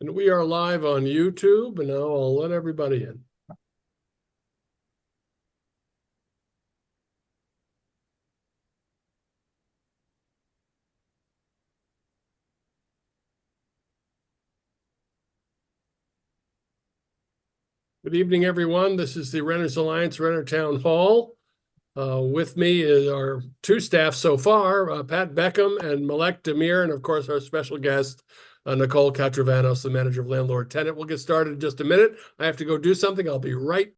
And we are live on YouTube, and now I'll let everybody in. Good evening, everyone. This is the Renters Alliance Renter Town Hall. With me is our two staff so far, Pat Beckham and Malek Demir, and of course our special guest, Nicole Katravanos, the manager of Landlord Tenant. We'll get started in just a minute. I have to go do something. I'll be right.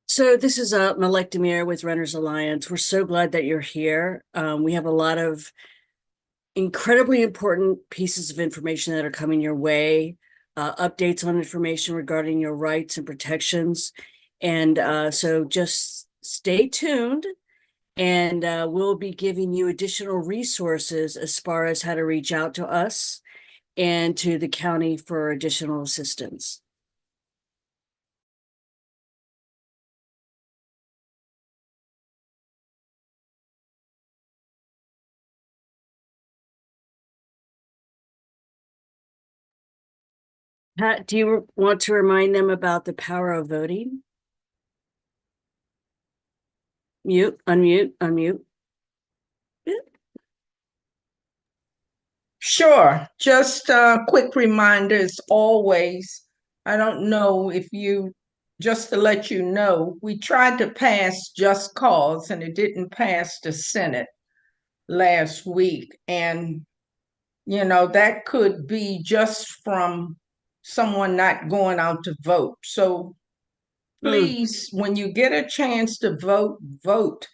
So this is Malek Demir with Renters Alliance. We're so glad that you're here. We have a lot of incredibly important pieces of information that are coming your way, updates on information regarding your rights and protections. And so just stay tuned, and we'll be giving you additional resources as far as how to reach out to us and to the county for additional assistance. Pat, do you want to remind them about the power of voting? Mute, unmute, unmute. Sure. Just quick reminders always. I don't know if you, just to let you know, we tried to pass Just Cause and it didn't pass the Senate last week. And, that could be just from someone not going out to vote. So please, when you get a chance to vote, vote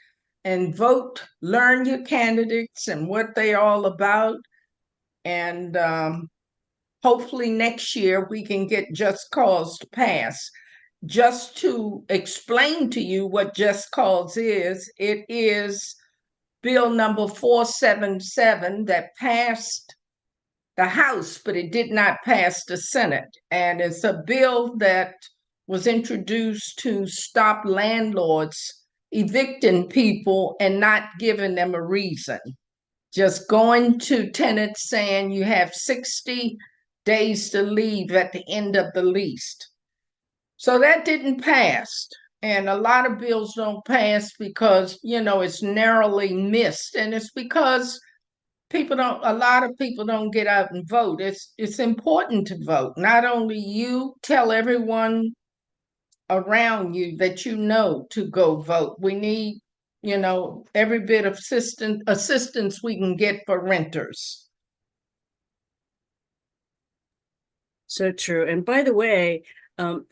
and vote, learn your candidates and what they're all about. And hopefully next year we can get Just Cause to pass. Just to explain to you what Just Cause is, it is bill number 477 that passed the House, but it did not pass the Senate. And it's a bill that was introduced to stop landlords evicting people and not giving them a reason. Just going to tenants saying you have 60 days to leave at the end of the lease. So that didn't pass. And a lot of bills don't pass because, it's narrowly missed. And it's because a lot of people don't get out and vote. It's important to vote. Not only you, tell everyone around you that you know to go vote. We need, every bit of assistance we can get for renters. So true. And by the way, the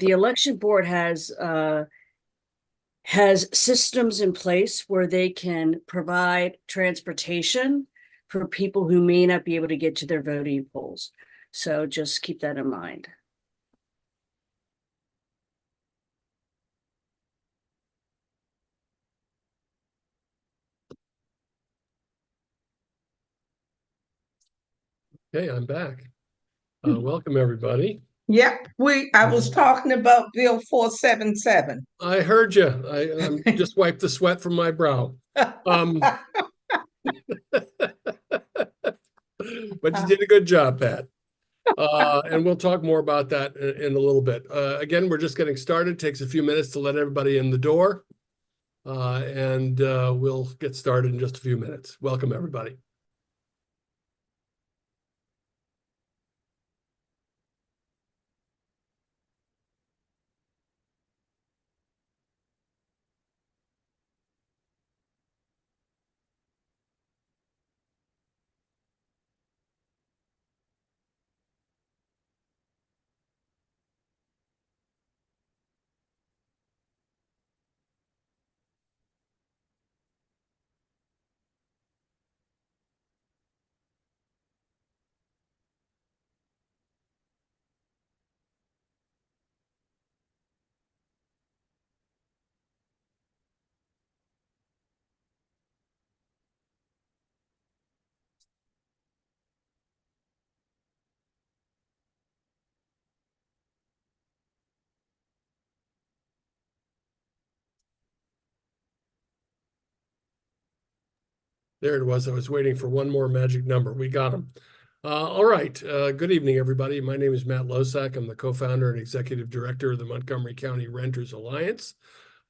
election board has systems in place where they can provide transportation for people who may not be able to get to their voting polls. So just keep that in mind. Okay, I'm back. Welcome, everybody. Yep, I was talking about Bill 477. I heard you. I'm just wiped the sweat from my brow. But you did a good job, Pat. And we'll talk more about that in a little bit. Again, we're just getting started. It takes a few minutes to let everybody in the door. And we'll get started in just a few minutes. Welcome, everybody. There it was. I was waiting for one more magic number. We got them. All right. Good evening, everybody. My name is Matt Losak. I'm the co-founder and executive director of the Montgomery County Renters Alliance.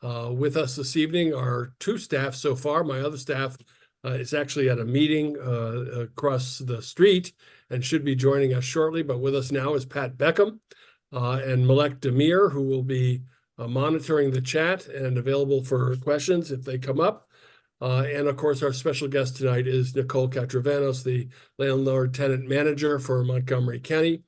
With us this evening are two staff so far. My other staff is actually at a meeting across the street and should be joining us shortly. But with us now is Pat Beckham and Malek Demir, who will be monitoring the chat and available for questions if they come up. And of course, our special guest tonight is Nicole Katravanos, the landlord tenant manager for Montgomery County,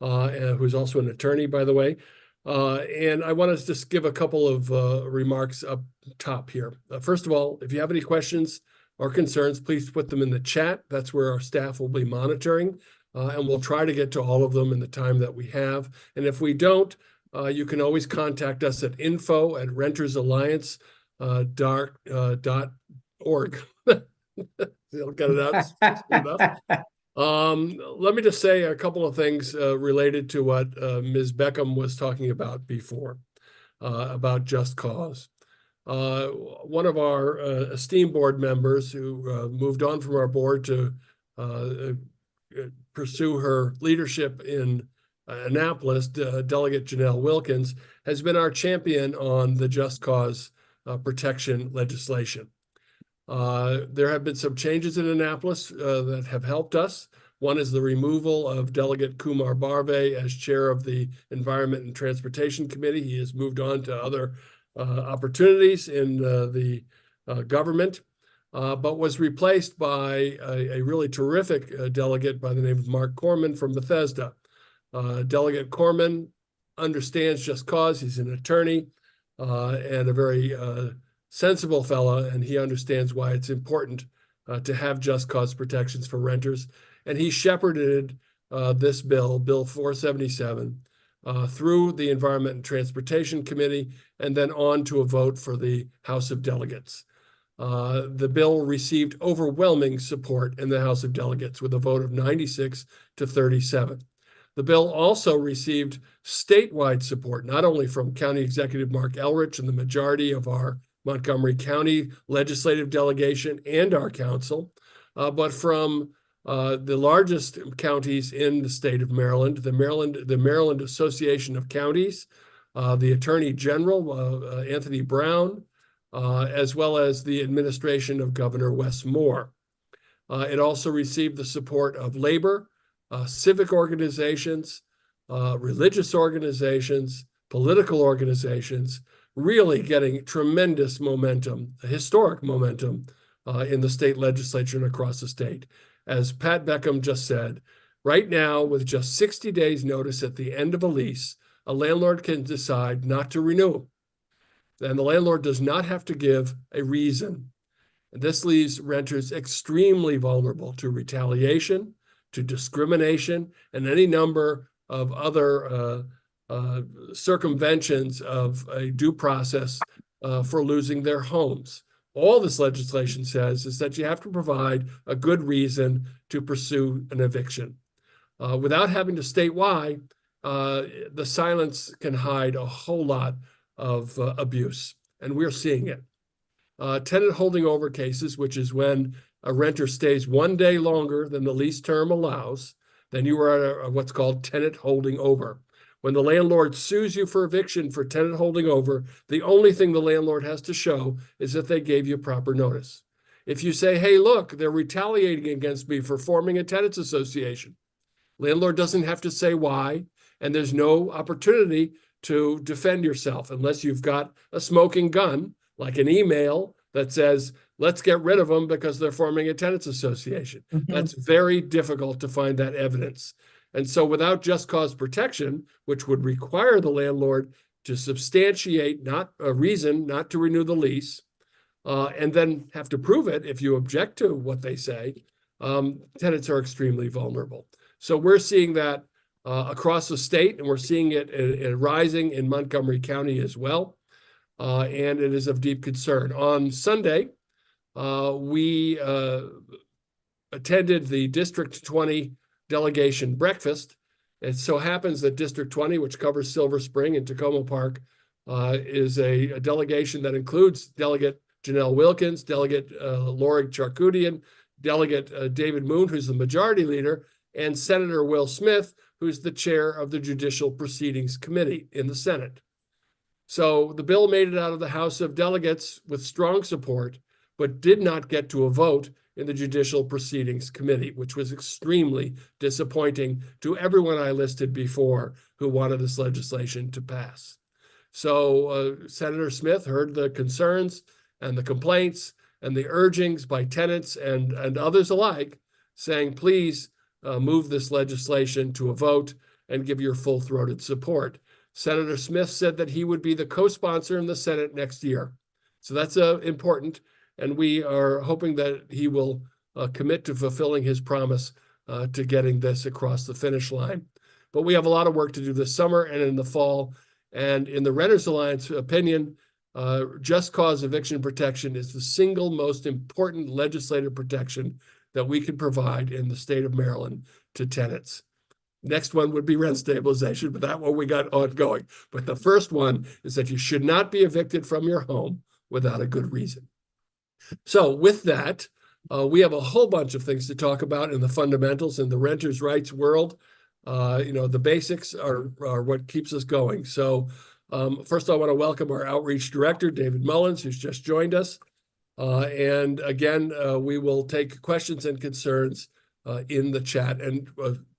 who's also an attorney, by the way. And I want to just give a couple of remarks up top here. First of all, if you have any questions or concerns, please put them in the chat. That's where our staff will be monitoring, and we'll try to get to all of them in the time that we have. And if we don't, you can always contact us at info@rentersalliance.org. They'll get it out. Let me just say a couple of things related to what Ms. Beckham was talking about before, about Just Cause. One of our esteemed board members who moved on from our board to pursue her leadership in Annapolis, Delegate Janelle Wilkins, has been our champion on the Just Cause protection legislation. There have been some changes in Annapolis that have helped us. One is the removal of Delegate Kumar Barve as chair of the Environment and Transportation Committee. He has moved on to other opportunities in the government, but was replaced by a really terrific delegate by the name of Mark Corman from Bethesda. Delegate Corman understands Just Cause. He's an attorney and a very sensible fellow, and he understands why it's important to have just cause protections for renters. And he shepherded this bill, Bill 477, through the Environment and Transportation Committee and then on to a vote for the House of Delegates. The bill received overwhelming support in the House of Delegates with a vote of 96-37. The bill also received statewide support, not only from County Executive Mark Elrich and the majority of our Montgomery County legislative delegation and our council, but from the largest counties in the state of Maryland, the Maryland Association of Counties, the Attorney General, Anthony Brown, as well as the administration of Governor Wes Moore. It also received the support of labor, civic organizations, religious organizations, political organizations, really getting tremendous momentum, historic momentum in the state legislature and across the state. As Pat Beckham just said, right now, with just 60 days notice at the end of a lease, a landlord can decide not to renew. And the landlord does not have to give a reason. And this leaves renters extremely vulnerable to retaliation, to discrimination, and any number of other circumventions of a due process for losing their homes. All this legislation says is that you have to provide a good reason to pursue an eviction. Without having to state why, the silence can hide a whole lot of abuse, and we're seeing it. Tenant holding over cases, which is when a renter stays 1 day longer than the lease term allows, then you are at what's called tenant holding over. When the landlord sues you for eviction for tenant holding over, the only thing the landlord has to show is that they gave you proper notice. If you say, hey, look, they're retaliating against me for forming a tenants association, landlord doesn't have to say why, and there's no opportunity to defend yourself unless you've got a smoking gun, like an email that says, let's get rid of them because they're forming a tenants association. Mm-hmm. That's very difficult to find that evidence. And so without just cause protection, which would require the landlord to substantiate not a reason not to renew the lease, and then have to prove it if you object to what they say, tenants are extremely vulnerable. So we're seeing that across the state, and we're seeing it rising in Montgomery County as well. And it is of deep concern. On Sunday, we attended the District 20 delegation breakfast. It so happens that District 20, which covers Silver Spring and Tacoma Park, is a delegation that includes Delegate Janelle Wilkins, Delegate Laura Charkoudian, Delegate David Moon, who's the majority leader, and Senator Will Smith, who's the chair of the Judicial Proceedings Committee in the Senate. So the bill made it out of the House of Delegates with strong support, but did not get to a vote in the Judicial Proceedings Committee, which was extremely disappointing to everyone I listed before who wanted this legislation to pass. So Senator Smith heard the concerns and the complaints and the urgings by tenants and others alike, saying, please move this legislation to a vote and give your full-throated support. Senator Smith said that he would be the co-sponsor in the Senate next year. So that's important, and we are hoping that he will commit to fulfilling his promise to getting this across the finish line. But we have a lot of work to do this summer and in the fall. And in the Renters Alliance opinion, just cause eviction protection is the single most important legislative protection that we can provide in the state of Maryland to tenants. Next one would be rent stabilization, but that one we got ongoing. But the first one is that you should not be evicted from your home without a good reason. So with that, we have a whole bunch of things to talk about in the fundamentals in the renters' rights world. The basics are what keeps us going. So first, I want to welcome our outreach director, David Mullins, who's just joined us. And again, we will take questions and concerns in the chat. And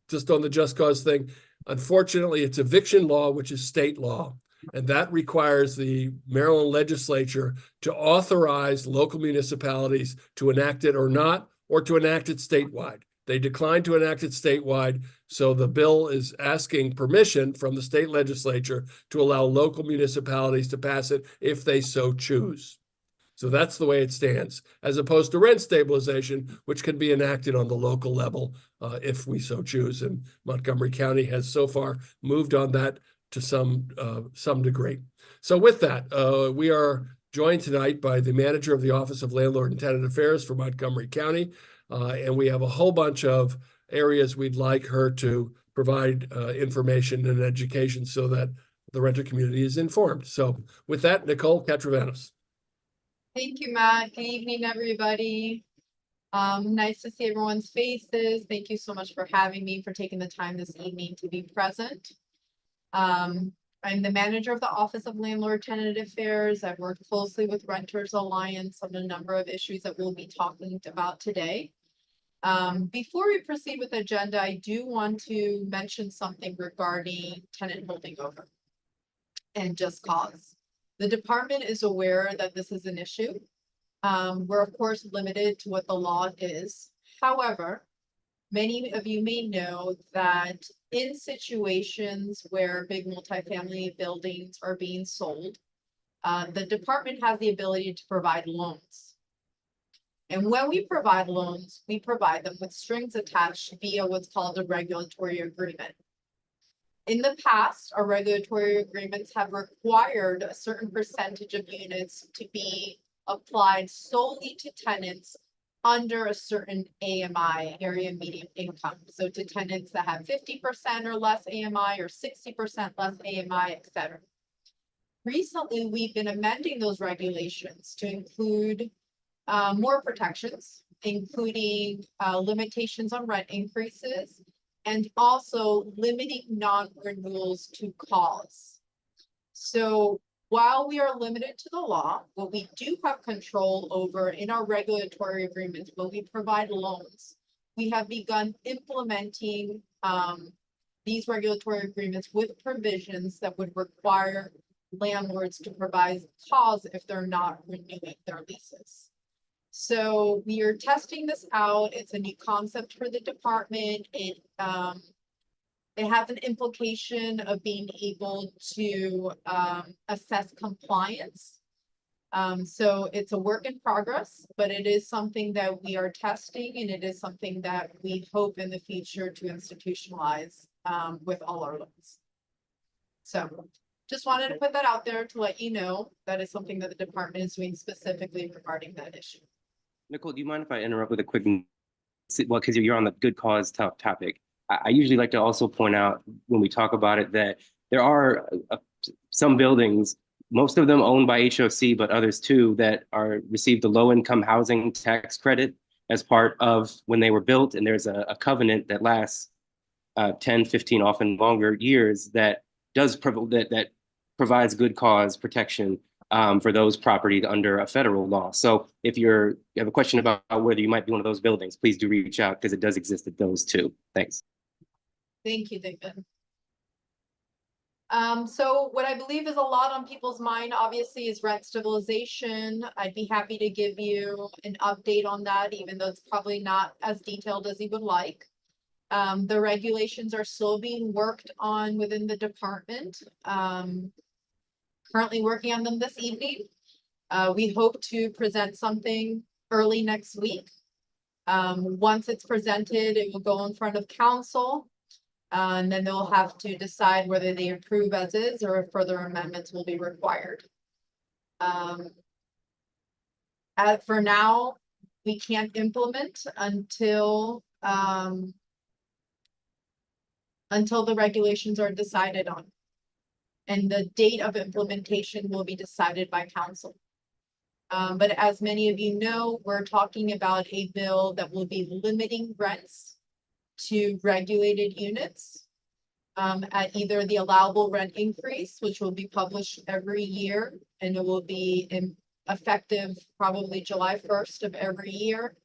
just on the just cause thing, unfortunately, it's eviction law, which is state law. And that requires the Maryland legislature to authorize local municipalities to enact it or not, or to enact it statewide. They declined to enact it statewide, so the bill is asking permission from the state legislature to allow local municipalities to pass it if they so choose. So that's the way it stands, as opposed to rent stabilization, which can be enacted on the local level if we so choose. And Montgomery County has so far moved on that to some degree. So with that, we are joined tonight by the manager of the Office of Landlord and Tenant Affairs for Montgomery County. And we have a whole bunch of areas we'd like her to provide information and education so that the renter community is informed. So with that, Nicole Katravanos. Thank you, Matt. Good evening, everybody. Nice to see everyone's faces. Thank you so much for having me, for taking the time this evening to be present. I'm the manager of the Office of Landlord Tenant Affairs. I've worked closely with Renters Alliance on a number of issues that we'll be talking about today. Before we proceed with the agenda, I do want to mention something regarding tenant holding over and just cause. The department is aware that this is an issue. We're of course limited to what the law is. However, many of you may know that in situations where big multifamily buildings are being sold, the department has the ability to provide loans. And when we provide loans, we provide them with strings attached via what's called a regulatory agreement. In the past, our regulatory agreements have required a certain percentage of units to be applied solely to tenants under a certain AMI, area median income. So to tenants that have 50% or less AMI or 60% less AMI, et cetera. Recently, we've been amending those regulations to include more protections, including limitations on rent increases, and also limiting non-renewals to cause. So while we are limited to the law, what we do have control over in our regulatory agreements, when we provide loans, we have begun implementing these regulatory agreements with provisions that would require landlords to provide cause if they're not renewing their leases. So we are testing this out. It's a new concept for the department. It has an implication of being able to assess compliance. So it's a work in progress, but it is something that we are testing, and it is something that we hope in the future to institutionalize with all our loans. So just wanted to put that out there to let you know that is something that the department is doing specifically regarding that issue. Nicole, do you mind if I interrupt with a quick, well, because you're on the good cause topic. I usually like to also point out when we talk about it that there are some buildings most of them owned by HOC, but others too that are received the low-income housing tax credit as part of when they were built. And there's a covenant that lasts 10, 15, often longer years that provides good cause protection for those properties under a federal law. So if you have a question about whether you might be one of those buildings, please do reach out because it does exist at those too. Thanks. Thank you, David. So what I believe is a lot on people's mind, obviously, is rent stabilization. I'd be happy to give you an update on that, even though it's probably not as detailed as you would like. The regulations are still being worked on within the department. Currently working on them this evening. We hope to present something early next week. Once it's presented, it will go in front of council. And then they'll have to decide whether they approve as is or if further amendments will be required. For now, we can't implement until the regulations are decided on. And the date of implementation will be decided by council. But as many of you know, we're talking about a bill that will be limiting rents to regulated units at either the allowable rent increase, which will be published every year, and it will be effective probably July 1st of every year.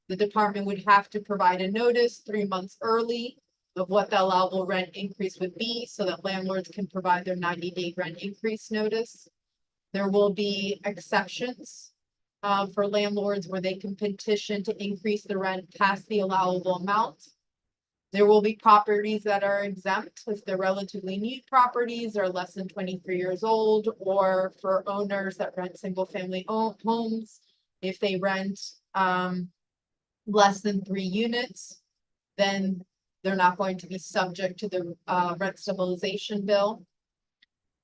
The department would have to provide a notice 3 months early of what the allowable rent increase would be so that landlords can provide their 90-day rent increase notice. There will be exceptions for landlords where they can petition to increase the rent past the allowable amount. There will be properties that are exempt if they're relatively new properties or less than 23 years old, or for owners that rent single-family homes. If they rent less than 3 units, then they're not going to be subject to the rent stabilization bill.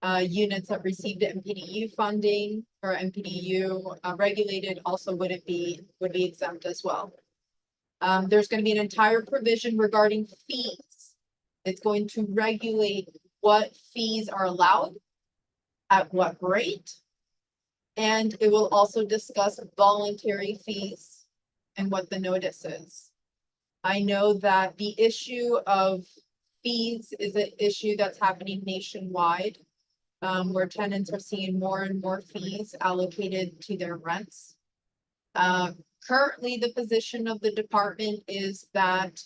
Units that received MPDU funding or MPDU regulated also would be exempt as well. There's going to be an entire provision regarding fees. It's going to regulate what fees are allowed, at what rate, and it will also discuss voluntary fees and what the notice is. I know that the issue of fees is an issue that's happening nationwide, where tenants are seeing more and more fees allocated to their rents. Currently, the position of the department is that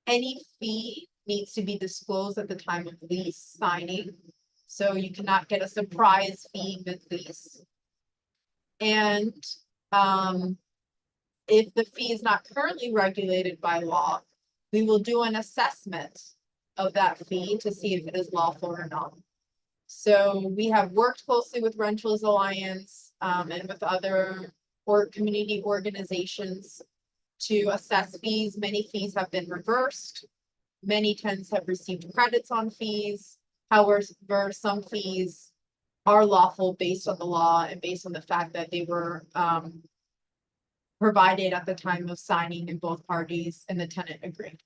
any fee needs to be disclosed at the time of lease signing. So you cannot get a surprise fee mid-lease. And if the fee is not currently regulated by law, we will do an assessment of that fee to see if it is lawful or not. So we have worked closely with Rentals Alliance and with other community organizations to assess fees. Many fees have been reversed. Many tenants have received credits on fees. However, some fees are lawful based on the law and based on the fact that they were provided at the time of signing and both parties and the tenant agreed.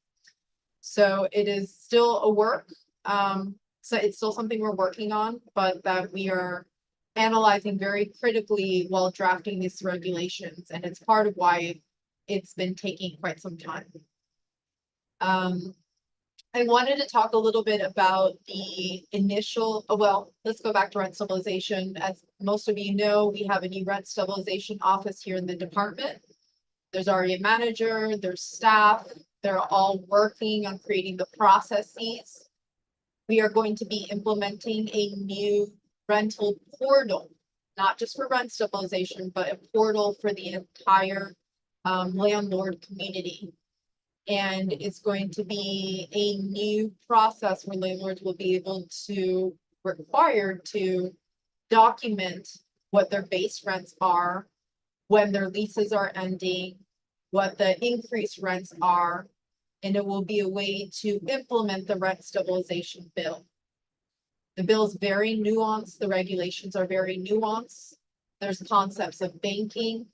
So it is still a work. So it's still something we're working on, but that we are analyzing very critically while drafting these regulations, and it's part of why it's been taking quite some time. I wanted to talk a little bit about the initial, well, let's go back to rent stabilization. As most of you know, we have a new rent stabilization office here in the department. There's already a manager, there's staff, they're all working on creating the processes. We are going to be implementing a new rental portal, not just for rent stabilization, but a portal for the entire landlord community. And it's going to be a new process where landlords will be able to required to document what their base rents are, when their leases are ending, what the increased rents are, and it will be a way to implement the rent stabilization bill. The bill is very nuanced. The regulations are very nuanced. There's concepts of banking,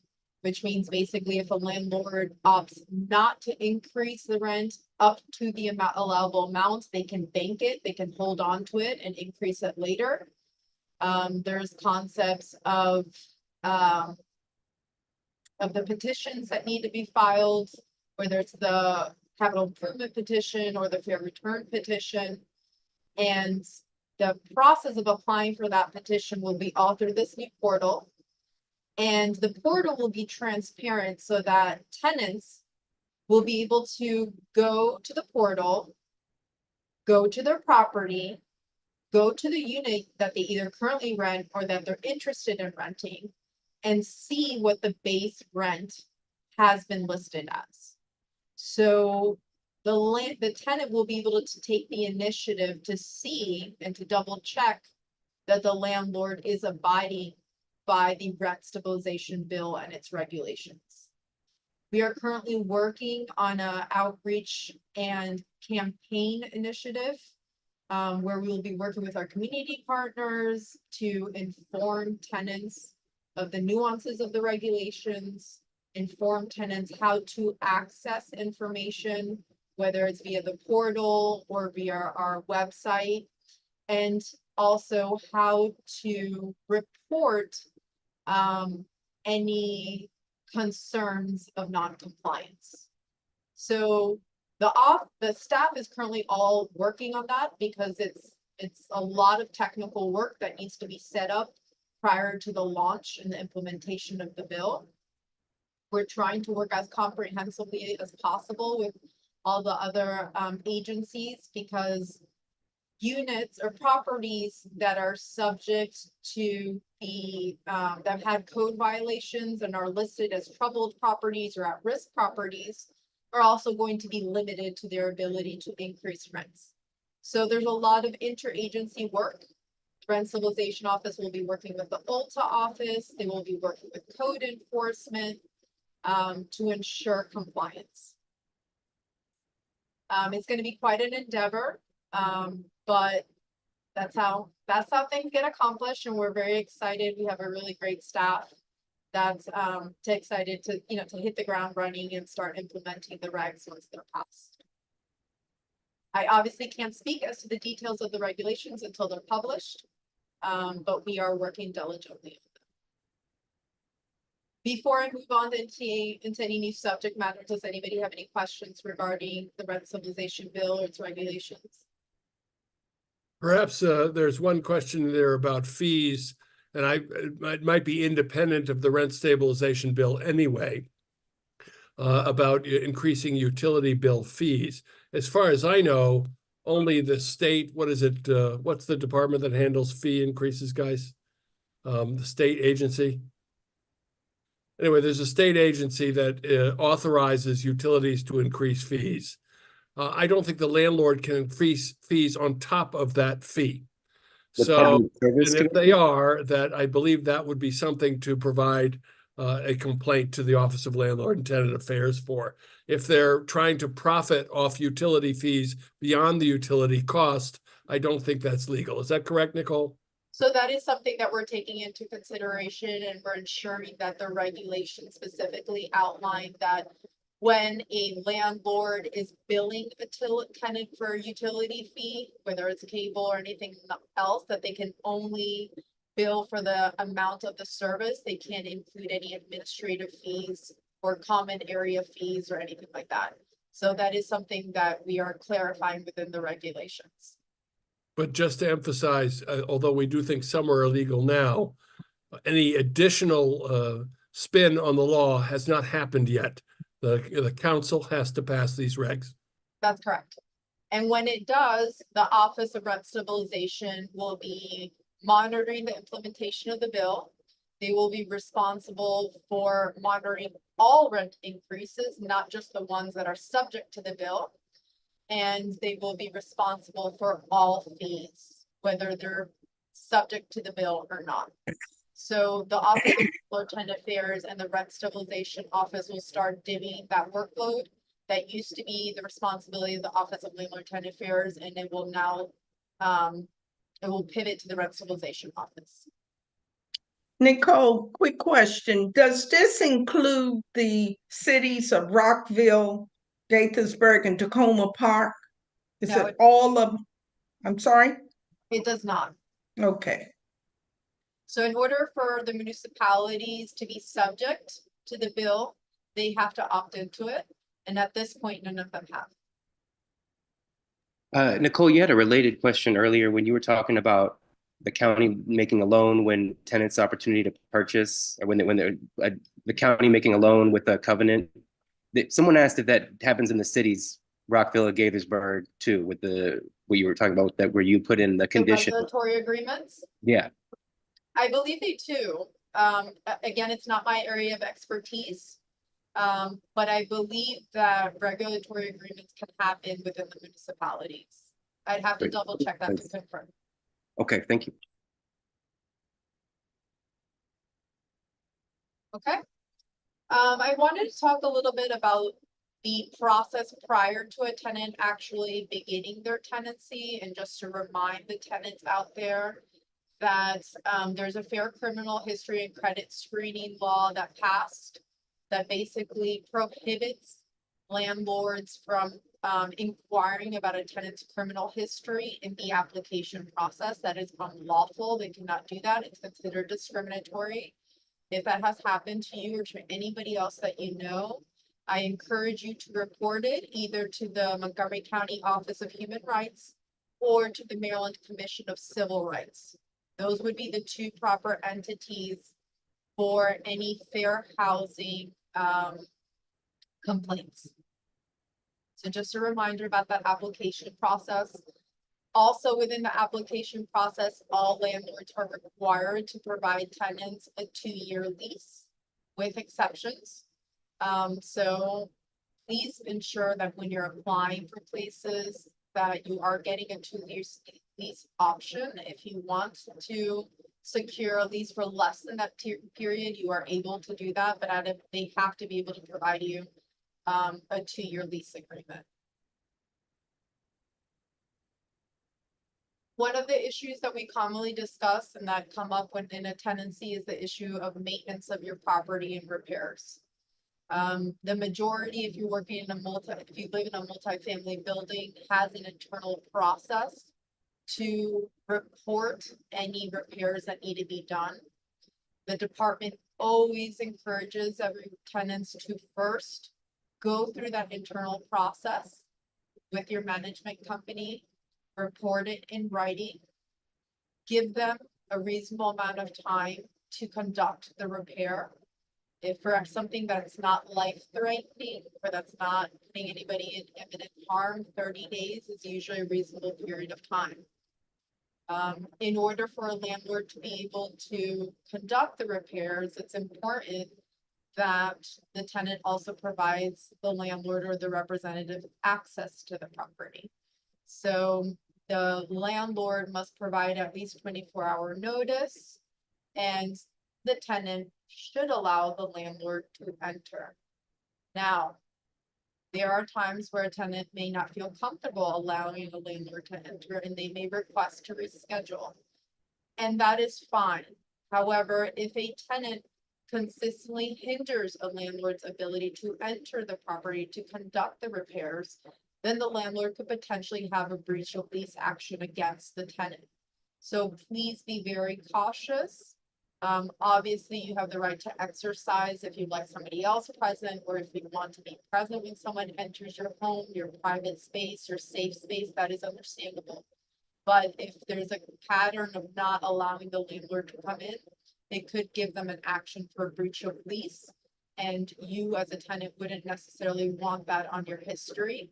which means basically if a landlord opts not to increase the rent up to the allowable amount, they can bank it, they can hold on to it and increase it later. There's concepts of the petitions that need to be filed, whether it's the capital improvement petition or the fair return petition. And the process of applying for that petition will be all through this new portal. And the portal will be transparent so that tenants will be able to go to the portal, go to their property, go to the unit that they either currently rent or that they're interested in renting, and see what the base rent has been listed as. So the tenant will be able to take the initiative to see and to double check that the landlord is abiding by the rent stabilization bill and its regulations. We are currently working on an outreach and campaign initiative where we will be working with our community partners to inform tenants of the nuances of the regulations, inform tenants how to access information, whether it's via the portal or via our website, and also how to report any concerns of non-compliance. So the staff is currently all working on that because it's a lot of technical work that needs to be set up prior to the launch and the implementation of the bill. We're trying to work as comprehensively as possible with all the other agencies, because units or properties that are subject to the that have had code violations and are listed as troubled properties or at-risk properties are also going to be limited to their ability to increase rents. So there's a lot of interagency work. Rent Stabilization Office will be working with the ULTA office. They will be working with code enforcement to ensure compliance. It's going to be quite an endeavor, but that's how things get accomplished, and we're very excited. We have a really great staff that's excited to to hit the ground running and start implementing the regs once they're passed. I obviously can't speak as to the details of the regulations until they're published, but we are working diligently on them. Before I move on into any new subject matter, does anybody have any questions regarding the Rent Stabilization Bill or its regulations? Perhaps there's one question there about fees, and it might be independent of the rent stabilization bill anyway, about increasing utility bill fees. As far as I know, only the state, what's the department that handles fee increases, guys? The state agency? Anyway, there's a state agency that authorizes utilities to increase fees. I don't think the landlord can increase fees on top of that fee. So, and if they are, that I believe that would be something to provide a complaint to the Office of Landlord and Tenant Affairs for. If they're trying to profit off utility fees beyond the utility cost, I don't think that's legal. Is that correct, Nicole? So that is something that we're taking into consideration, and we're ensuring that the regulations specifically outline that when a landlord is billing a tenant for a utility fee, whether it's cable or anything else, that they can only bill for the amount of the service. They can't include any administrative fees or common area fees or anything like that. So that is something that we are clarifying within the regulations. But just to emphasize, although we do think some are illegal now, any additional spin on the law has not happened yet. The council has to pass these regs. That's correct. And when it does, the Office of Rent Stabilization will be monitoring the implementation of the bill. They will be responsible for monitoring all rent increases, not just the ones that are subject to the bill. And they will be responsible for all fees, whether they're subject to the bill or not. So the Office of Landlord Tenant Affairs and the Rent Stabilization Office will start divvying that workload that used to be the responsibility of the Office of Landlord Tenant Affairs, and it will now it will pivot to the Rent Stabilization Office. Nicole, quick question. Does this include the cities of Rockville, Gaithersburg, and Tacoma Park? Is No, it all of, I'm sorry? It does not. Okay. So in order for the municipalities to be subject to the bill, they have to opt into it. And at this point, none of them have. Nicole, you had a related question earlier when you were talking about the county making a loan when tenants' opportunity to purchase, or the county making a loan with a covenant. Someone asked if that happens in the cities, Rockville or Gaithersburg too, with what you were talking about, that where you put in the The condition. regulatory agreements, Yeah, I believe they do. Again, it's not my area of expertise. But I believe that regulatory agreements can happen within the municipalities. I'd have to Great. double check that to Thanks. confirm. okay, thank you. Okay. I wanted to talk a little bit about the process prior to a tenant actually beginning their tenancy, and just to remind the tenants out there that there's a fair criminal history and credit screening law that passed that basically prohibits landlords from inquiring about a tenant's criminal history in the application process. That is unlawful. They cannot do that. It's considered discriminatory. If that has happened to you or to anybody else that you know, I encourage you to report it either to the Montgomery County Office of Human Rights or to the Maryland Commission of Civil Rights. Those would be the two proper entities for any fair housing complaints. So just a reminder about that application process. Also within the application process, all landlords are required to provide tenants a 2-year lease with exceptions. So please ensure that when you're applying for places that you are getting a 2-year lease option. If you want to secure a lease for less than that period, you are able to do that, but they have to be able to provide you a 2-year lease agreement. One of the issues that we commonly discuss and that come up when in a tenancy is the issue of maintenance of your property and repairs. The majority, if you're working in if you live in a multifamily building, has an internal process to report any repairs that need to be done. The department always encourages every tenants to first go through that internal process with your management company, report it in writing, give them a reasonable amount of time to conduct the repair. If for something that's not life-threatening or that's not putting anybody in imminent harm, 30 days is usually a reasonable period of time. In order for a landlord to be able to conduct the repairs, it's important that the tenant also provides the landlord or the representative access to the property. So the landlord must provide at least 24-hour notice, and the tenant should allow the landlord to enter. Now, there are times where a tenant may not feel comfortable allowing the landlord to enter, and they may request to reschedule. And that is fine. However, if a tenant consistently hinders a landlord's ability to enter the property to conduct the repairs, then the landlord could potentially have a breach of lease action against the tenant. So please be very cautious. Obviously, you have the right to exercise if you'd like somebody else present, or if you want to be present when someone enters your home, your private space, your safe space, that is understandable. But if there's a pattern of not allowing the landlord to come in, it could give them an action for a breach of lease. And you as a tenant wouldn't necessarily want that on your history.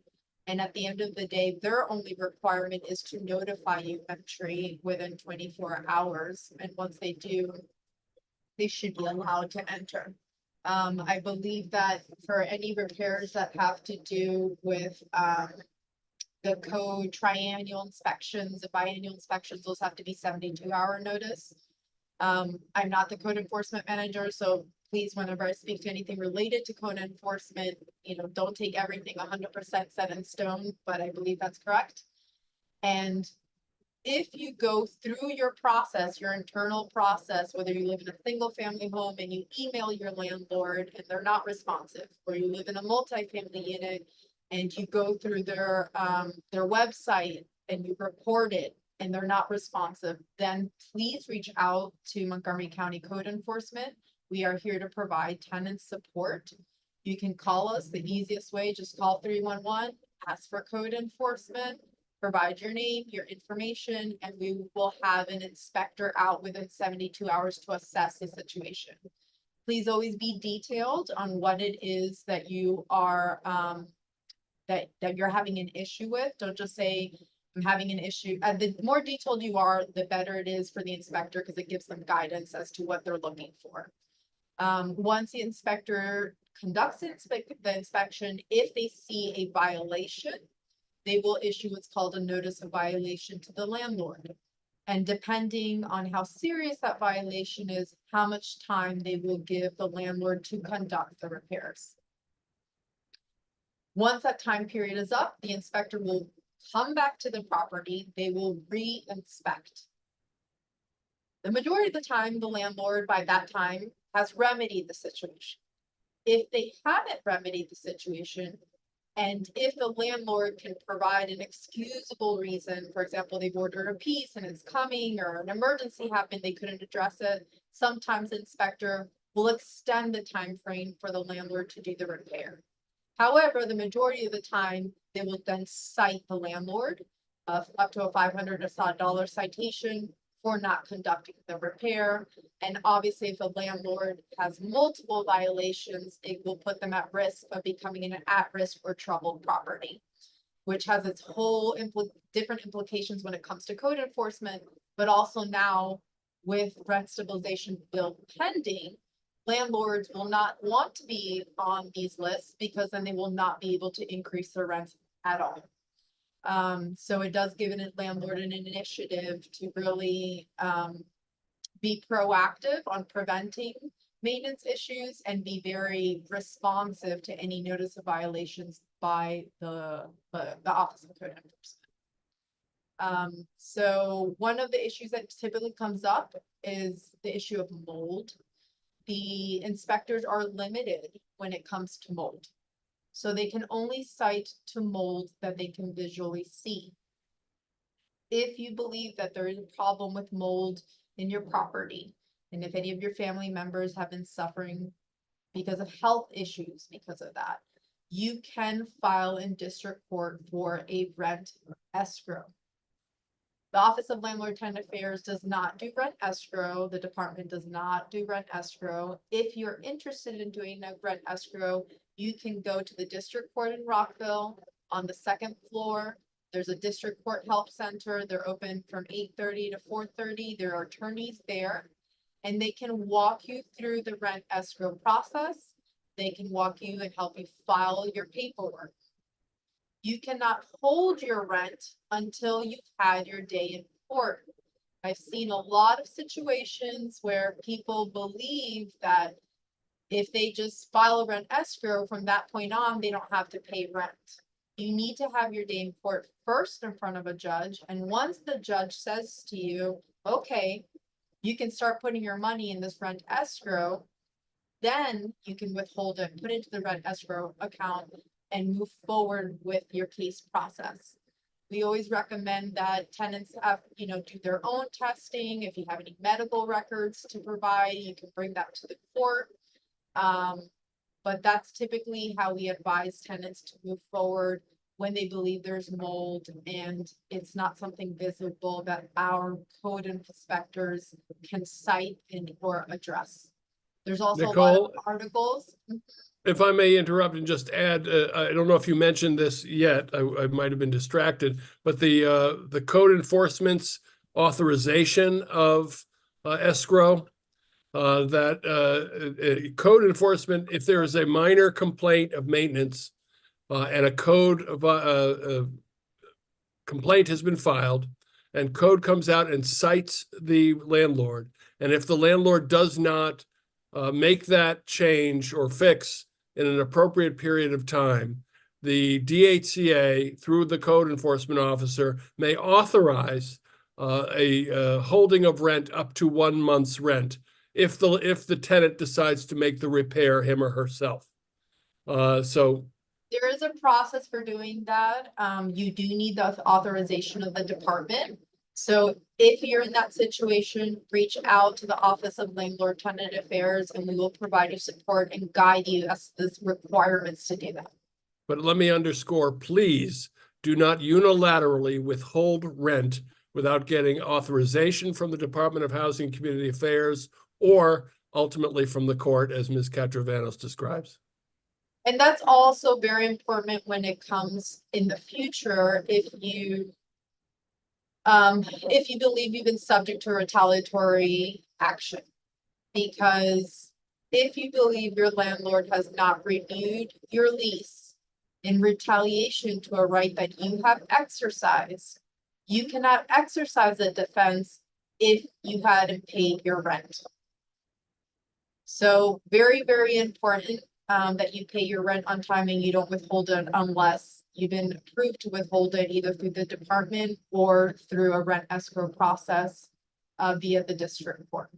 And at the end of the day, their only requirement is to notify you entry within 24 hours. And once they do, they should be allowed to enter. I believe that for any repairs that have to do with the code, triennial inspections, the biennial inspections, those have to be 72-hour notice. I'm not the code enforcement manager, so please, whenever I speak to anything related to code enforcement, don't take everything 100% set in stone, but I believe that's correct. And if you go through your process, your internal process, whether you live in a single family home and you email your landlord and they're not responsive, or you live in a multifamily unit and you go through their website and you report it and they're not responsive, then please reach out to Montgomery County Code Enforcement. We are here to provide tenant support. You can call us the easiest way, just call 311, ask for code enforcement, provide your name, your information, and we will have an inspector out within 72 hours to assess the situation. Please always be detailed on what it is that you are, that you're having an issue with. Don't just say, I'm having an issue. The more detailed you are, the better it is for the inspector because it gives them guidance as to what they're looking for. Once the inspector conducts the inspection, if they see a violation, they will issue what's called a notice of violation to the landlord. And depending on how serious that violation is, how much time they will give the landlord to conduct the repairs. Once that time period is up, the inspector will come back to the property. They will re-inspect. The majority of the time, the landlord by that time has remedied the situation. If they haven't remedied the situation, and if the landlord can provide an excusable reason, for example, they've ordered a piece and it's coming, or an emergency happened, they couldn't address it, sometimes the inspector will extend the time frame for the landlord to do the repair. However, the majority of the time, they will then cite the landlord up to a $500 citation for not conducting the repair. And obviously, if a landlord has multiple violations, it will put them at risk of becoming an at-risk or troubled property, which has its whole different implications when it comes to code enforcement, but also now with rent stabilization bill pending, landlords will not want to be on these lists because then they will not be able to increase their rents at all. So it does give a landlord an initiative to really be proactive on preventing maintenance issues and be very responsive to any notice of violations by the Office of Code Enforcement. So one of the issues that typically comes up is the issue of mold. The inspectors are limited when it comes to mold. So they can only cite to mold that they can visually see. If you believe that there is a problem with mold in your property, and if any of your family members have been suffering because of health issues because of that, you can file in district court for a rent escrow. The Office of Landlord-Tenant Affairs does not do rent escrow. The department does not do rent escrow. If you're interested in doing a rent escrow, you can go to the district court in Rockville on the 2nd floor. There's a district court help center. They're open from 8:30 to 4:30. There are attorneys there, and they can walk you through the rent escrow process. They can walk you and help you file your paperwork. You cannot hold your rent until you've had your day in court. I've seen a lot of situations where people believe that if they just file a rent escrow from that point on, they don't have to pay rent. You need to have your day in court first in front of a judge. And once the judge says to you, okay, you can start putting your money in this rent escrow, then you can withhold it, put it into the rent escrow account, and move forward with your case process. We always recommend that tenants have, do their own testing. If you have any medical records to provide, you can bring that to the court. But that's typically how we advise tenants to move forward when they believe there's mold and it's not something visible that our code inspectors can cite or address. There's also a lot of articles. If I may interrupt and just add, I don't know if you mentioned this yet, I might have been distracted, but the code enforcement's authorization of escrow, code enforcement, if there is a minor complaint of maintenance and a code of complaint has been filed, and code comes out and cites the landlord, and if the landlord does not make that change or fix in an appropriate period of time, the DHCA, through the code enforcement officer, may authorize a holding of rent up to 1 month's rent if the tenant decides to make the repair him or herself. So there is a process for doing that. You do need the authorization of the department. So if you're in that situation, reach out to the Office of Landlord Tenant Affairs and we will provide you support and guide you as to the requirements to do that. But let me underscore, please do not unilaterally withhold rent without getting authorization from the Department of Housing and Community Affairs or ultimately from the court, as Ms. Katravanos describes. And that's also very important when it comes in the future, if you believe you've been subject to retaliatory action. Because if you believe your landlord has not renewed your lease in retaliation to a right that you have exercised, you cannot exercise a defense if you hadn't paid your rent. So very, very important that you pay your rent on time and you don't withhold it unless you've been approved to withhold it either through the department or through a rent escrow process via the district court.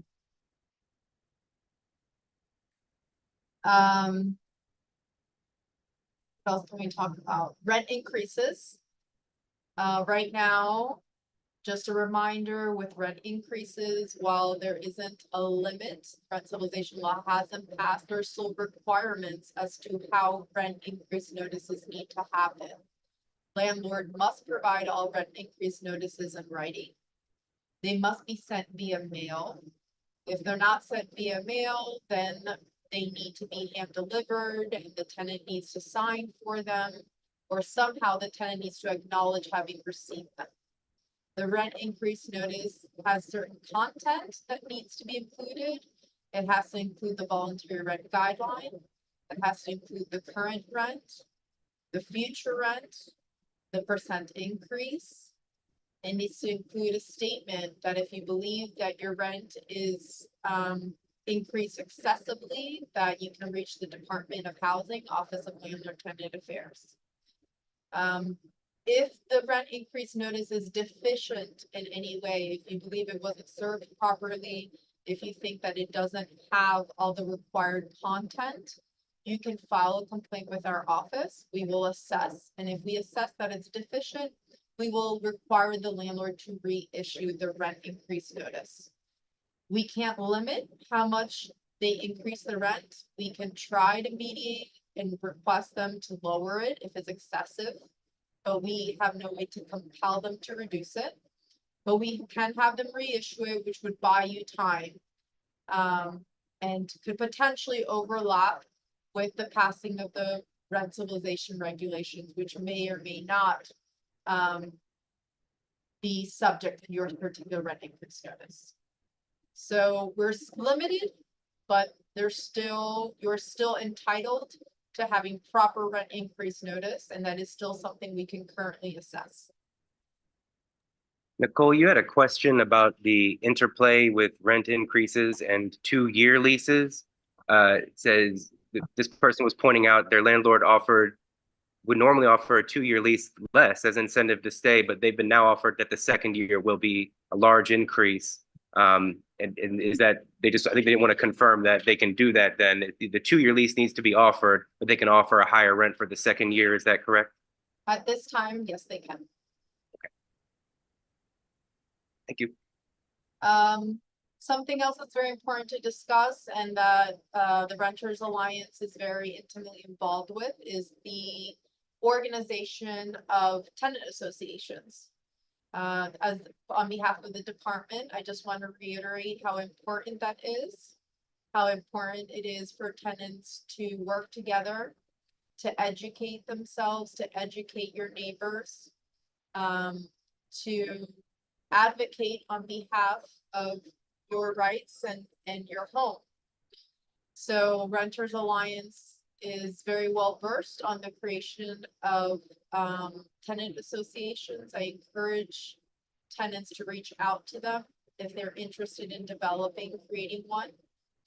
What else can we talk about? Rent increases. Right now, just a reminder with rent increases, while there isn't a limit, rent stabilization law hasn't passed, there are still requirements as to how rent increase notices need to happen. Landlord must provide all rent increase notices in writing. They must be sent via mail. If they're not sent via mail, then they need to be hand delivered and the tenant needs to sign for them, or somehow the tenant needs to acknowledge having received them. The rent increase notice has certain content that needs to be included. It has to include the voluntary rent guideline. It has to include the current rent, the future rent, the percent increase. It needs to include a statement that if you believe that your rent is increased excessively, that you can reach the Department of Housing, Office of Landlord Tenant Affairs. If the rent increase notice is deficient in any way, if you believe it wasn't served properly, if you think that it doesn't have all the required content, you can file a complaint with our office. We will assess, and if we assess that it's deficient, we will require the landlord to reissue the rent increase notice. We can't limit how much they increase the rent. We can try to mediate and request them to lower it if it's excessive, but we have no way to compel them to reduce it. But we can have them reissue it, which would buy you time and could potentially overlap with the passing of the rent stabilization regulations, which may or may not be subject to your particular rent increase notice. So we're limited, but you're still entitled to having proper rent increase notice, and that is still something we can currently assess. Nicole, you had a question about the interplay with rent increases and 2-year leases. It says that this person was pointing out their landlord would normally offer a 2-year lease less as incentive to stay, but they've been now offered that the second year will be a large increase. And is that I think they didn't want to confirm that they can do that then. The 2-year lease needs to be offered, but they can offer a higher rent for the second year. Is that correct? At this time, yes, they can. Thank you. Something else that's very important to discuss and that the Renters Alliance is very intimately involved with is the organization of tenant associations. As on behalf of the department, I just want to reiterate how important that is, how important it is for tenants to work together, to educate themselves, to educate your neighbors, to advocate on behalf of your rights and your home. So Renters Alliance is very well versed on the creation of tenant associations. I encourage tenants to reach out to them if they're interested in creating one.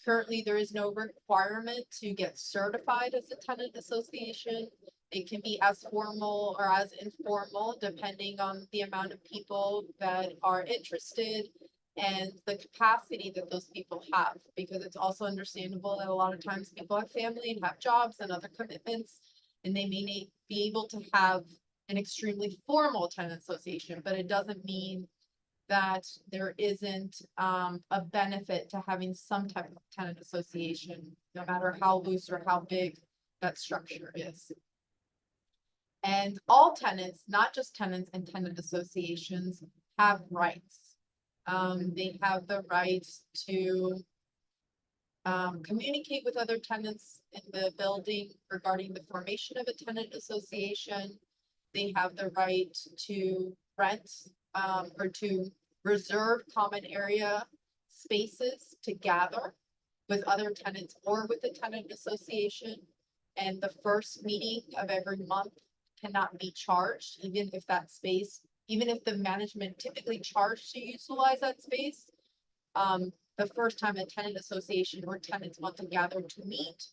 Currently, there is no requirement to get certified as a tenant association. It can be as formal or as informal, depending on the amount of people that are interested and the capacity that those people have, because it's also understandable that a lot of times people have family and have jobs and other commitments, and they may be able to have an extremely formal tenant association, but it doesn't mean that there isn't a benefit to having some type of tenant association, no matter how loose or how big that structure is. And all tenants, not just tenants and tenant associations, have rights. They have the right to communicate with other tenants in the building regarding the formation of a tenant association. They have the right to rent or to reserve common area spaces to gather with other tenants or with the tenant association. And the first meeting of every month cannot be charged, even if that space, even if the management typically charged to utilize that space. The first time a tenant association or tenants want to gather to meet,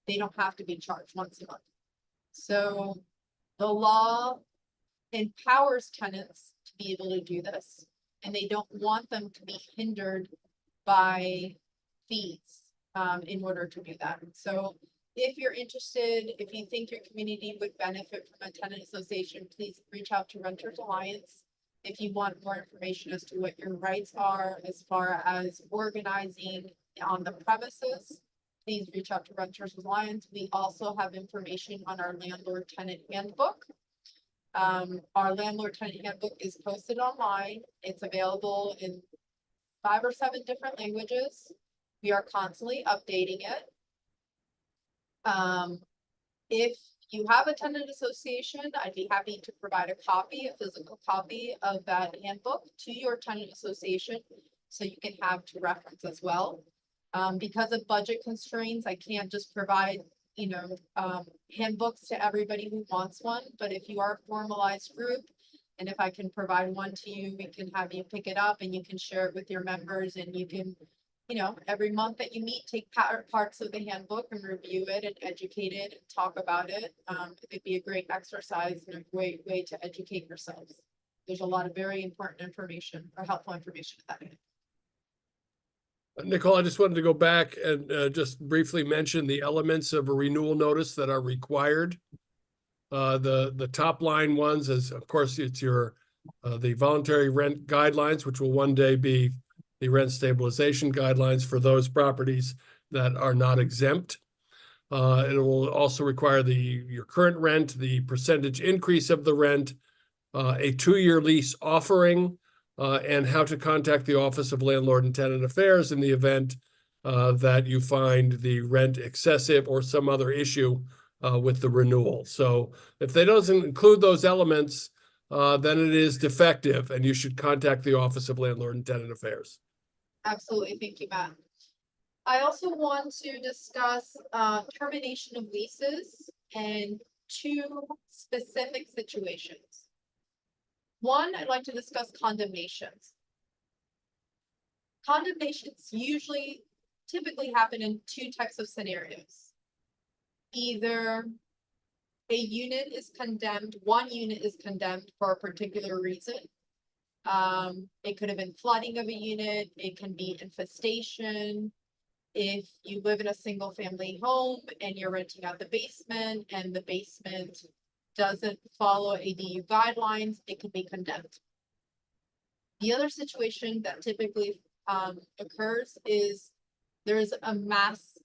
they don't have to be charged once a month. So the law empowers tenants to be able to do this, and they don't want them to be hindered by fees in order to do that. So if you're interested, if you think your community would benefit from a tenant association, please reach out to Renters Alliance. If you want more information as to what your rights are as far as organizing on the premises, please reach out to Renters Alliance. We also have information on our landlord tenant handbook. Our landlord tenant handbook is posted online. It's available in 5 or 7 different languages. We are constantly updating it. If you have a tenant association, I'd be happy to provide a copy, a physical copy of that handbook to your tenant association, so you can have to reference as well. Because of budget constraints, I can't just provide, handbooks to everybody who wants one, but if you are a formalized group, and if I can provide one to you, we can have you pick it up and you can share it with your members, and you can, every month that you meet, take parts of the handbook and review it and educate it and talk about it. It'd be a great exercise and a great way to educate yourselves. There's a lot of very important information or helpful information in that. Nicole, I just wanted to go back and just briefly mention the elements of a renewal notice that are required. The top line ones is, of course, it's your the voluntary rent guidelines, which will one day be the rent stabilization guidelines for those properties that are not exempt. It will also require your current rent, the percentage increase of the rent, a 2-year lease offering, and how to contact the Office of Landlord and Tenant Affairs in the event that you find the rent excessive or some other issue with the renewal. So if they doesn't include those elements, then it is defective and you should contact the Office of Landlord and Tenant Affairs. Absolutely. Thank you, Matt. I also want to discuss termination of leases and 2 specific situations. One, I'd like to discuss condemnations. Condemnations typically happen in 2 types of scenarios. Either a unit is condemned, one unit is condemned for a particular reason. It could have been flooding of a unit, it can be infestation. If you live in a single family home and you're renting out the basement and the basement doesn't follow ADU guidelines, it can be condemned. The other situation that typically occurs is there's a mass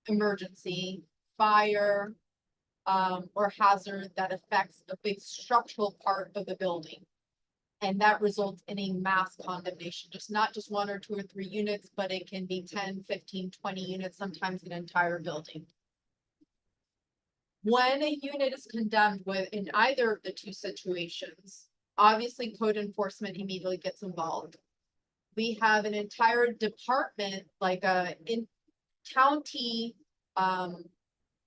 emergency, fire, or hazard that affects a big structural part of the building. And that results in a mass condemnation, not just 1 or 2 or 3 units, but it can be 10, 15, 20 units, sometimes an entire building. When a unit is condemned in either of the 2 situations, obviously code enforcement immediately gets involved. We have an entire department, like a county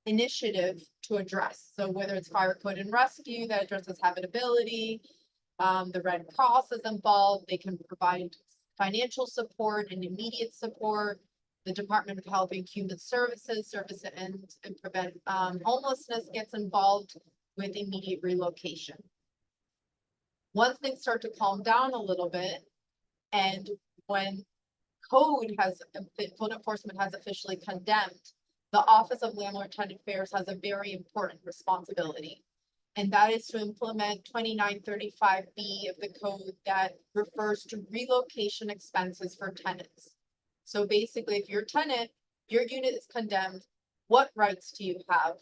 initiative to address. So whether it's fire code and rescue that addresses habitability, the Red Cross is involved. They can provide financial support and immediate support. The Department of Health and Human Services, and prevent homelessness gets involved with immediate relocation. Once things start to calm down a little bit, and when code enforcement has officially condemned, the Office of Landlord Tenant Affairs has a very important responsibility. And that is to implement 2935B of the code that refers to relocation expenses for tenants. So basically, if your tenant, your unit is condemned, what rights do you have?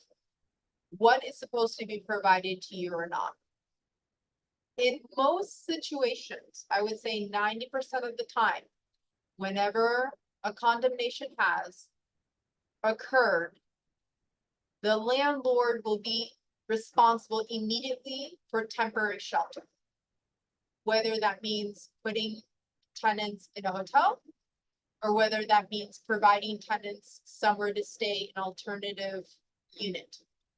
What is supposed to be provided to you or not? In most situations, I would say 90% of the time, whenever a condemnation has occurred, the landlord will be responsible immediately for temporary shelter. Whether that means putting tenants in a hotel, or whether that means providing tenants somewhere to stay, an alternative unit.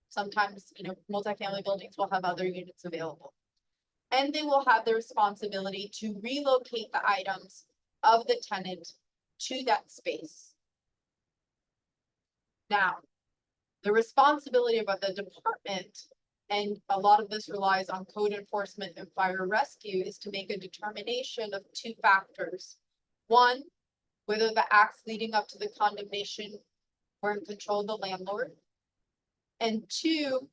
Sometimes, multifamily buildings will have other units available. And they will have the responsibility to relocate the items of the tenant to that space. Now, the responsibility of the department, and a lot of this relies on code enforcement and fire rescue, is to make a determination of two factors. One, whether the acts leading up to the condemnation were in control of the landlord. And two,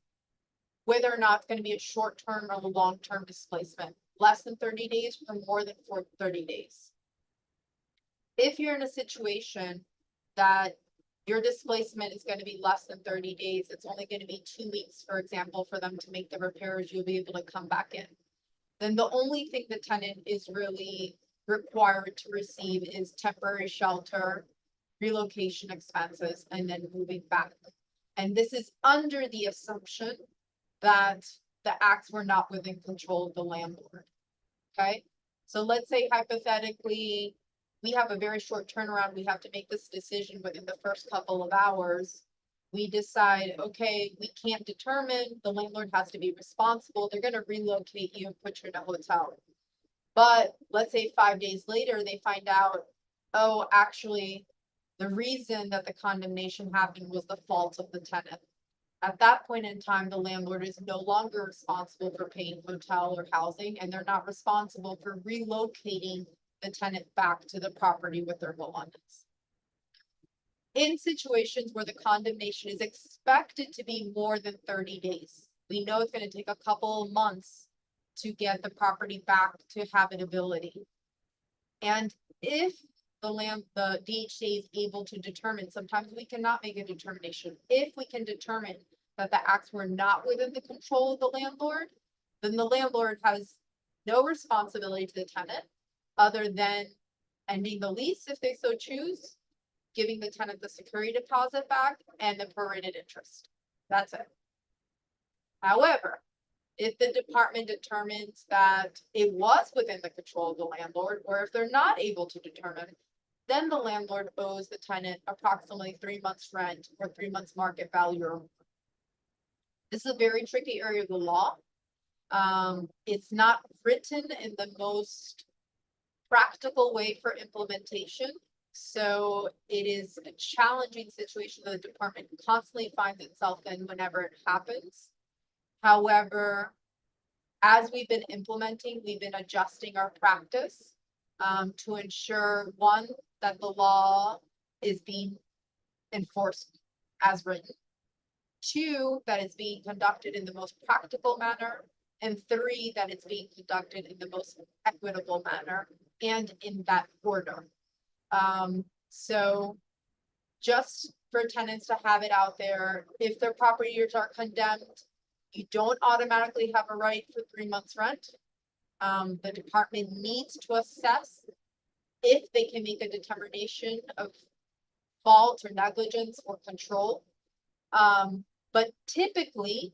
whether or not it's going to be a short-term or a long-term displacement, less than 30 days or more than 30 days. If you're in a situation that your displacement is going to be less than 30 days, it's only going to be 2 weeks, for example, for them to make the repairs, you'll be able to come back in. Then the only thing the tenant is really required to receive is temporary shelter, relocation expenses, and then moving back. And this is under the assumption that the acts were not within control of the landlord. Okay, so let's say hypothetically, we have a very short turnaround. We have to make this decision within the first couple of hours. We decide, okay, we can't determine, the landlord has to be responsible. They're going to relocate you and put you in a hotel. But let's say 5 days later, they find out, oh, actually, the reason that the condemnation happened was the fault of the tenant. At that point in time, the landlord is no longer responsible for paying hotel or housing, and they're not responsible for relocating the tenant back to the property with their belongings. In situations where the condemnation is expected to be more than 30 days, we know it's going to take a couple of months to get the property back to habitability. And if the DHCA is able to determine, sometimes we cannot make a determination. If we can determine that the acts were not within the control of the landlord, then the landlord has no responsibility to the tenant other than ending the lease if they so choose, giving the tenant the security deposit back, and the prorated interest. That's it. However, if the department determines that it was within the control of the landlord, or if they're not able to determine, then the landlord owes the tenant approximately 3 months rent or 3 months market value or more. This is a very tricky area of the law. It's not written in the most practical way for implementation. So it is a challenging situation that the department constantly finds itself in whenever it happens. However, as we've been implementing, we've been adjusting our practice to ensure, one, that the law is being enforced as written. 2, that it's being conducted in the most practical manner. And 3, that it's being conducted in the most equitable manner and in that order. So just for tenants to have it out there, if their properties are condemned, you don't automatically have a right for 3 months rent. The department needs to assess if they can make a determination of fault or negligence or control. But typically,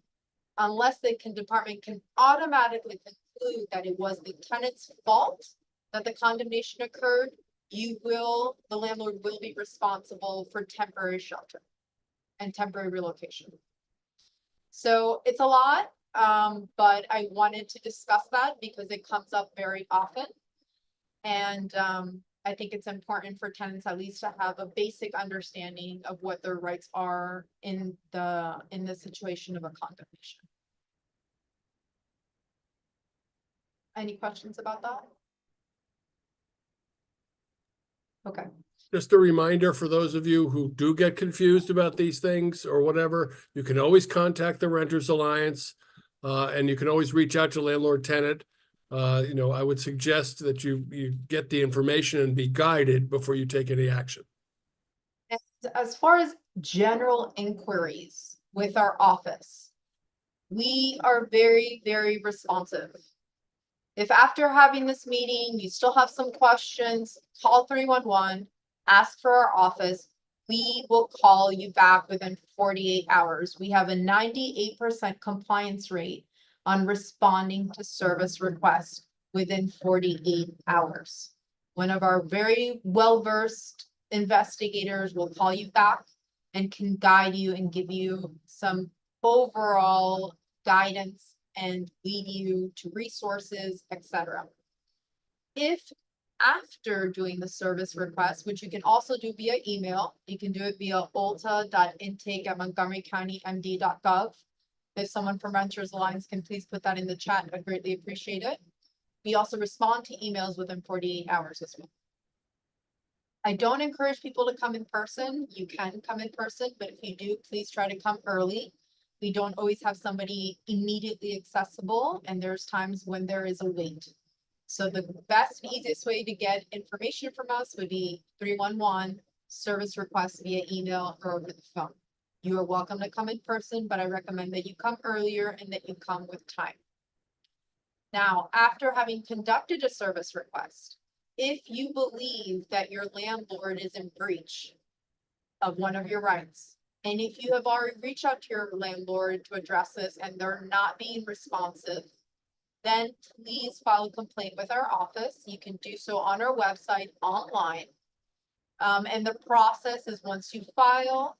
unless the department can automatically conclude that it was the tenant's fault that the condemnation occurred, the landlord will be responsible for temporary shelter and temporary relocation. So it's a lot, but I wanted to discuss that because it comes up very often. And I think it's important for tenants at least to have a basic understanding of what their rights are in the situation of a condemnation. Any questions about that? Okay. Just a reminder for those of you who do get confused about these things or whatever, you can always contact the Renters Alliance. And you can always reach out to landlord tenant. You know, I would suggest that you get the information and be guided before you take any action. As far as general inquiries with our office, we are very, very responsive. If after having this meeting, you still have some questions, call 311, ask for our office. We will call you back within 48 hours. We have a 98% compliance rate on responding to service requests within 48 hours. One of our very well-versed investigators will call you back and can guide you and give you some overall guidance and lead you to resources, etc. If after doing the service request, which you can also do via email, you can do it via ulta.intake@montgomerycountymd.gov. If someone from Renters Alliance can please put that in the chat, I'd greatly appreciate it. We also respond to emails within 48 hours as well. I don't encourage people to come in person. You can come in person, but if you do, please try to come early. We don't always have somebody immediately accessible, and there's times when there is a wait. So the best, easiest way to get information from us would be 311 service requests via email or over the phone. You are welcome to come in person, but I recommend that you come earlier and that you come with time. Now, after having conducted a service request, if you believe that your landlord is in breach of one of your rights, and if you have already reached out to your landlord to address this and they're not being responsive, then please file a complaint with our office. You can do so on our website online. And the process is once you file,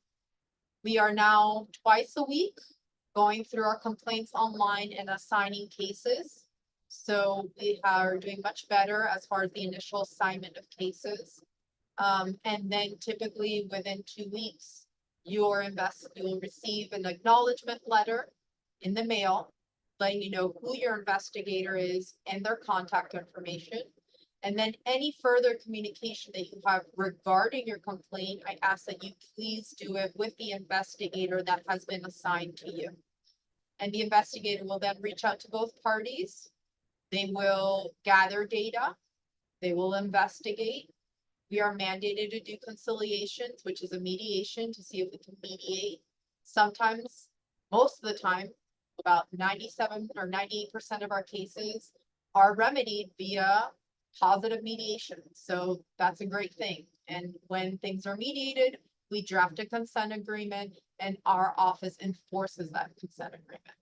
we are now twice a week going through our complaints online and assigning cases. So we are doing much better as far as the initial assignment of cases. And then typically within 2 weeks, you'll receive an acknowledgement letter in the mail, letting you know who your investigator is and their contact information. And then any further communication that you have regarding your complaint, I ask that you please do it with the investigator that has been assigned to you. And the investigator will then reach out to both parties. They will gather data. They will investigate. We are mandated to do conciliations, which is a mediation to see if we can mediate. Sometimes, most of the time, about 97 or 98% of our cases are remedied via positive mediation. So that's a great thing. And when things are mediated, we draft a consent agreement and our office enforces that consent agreement.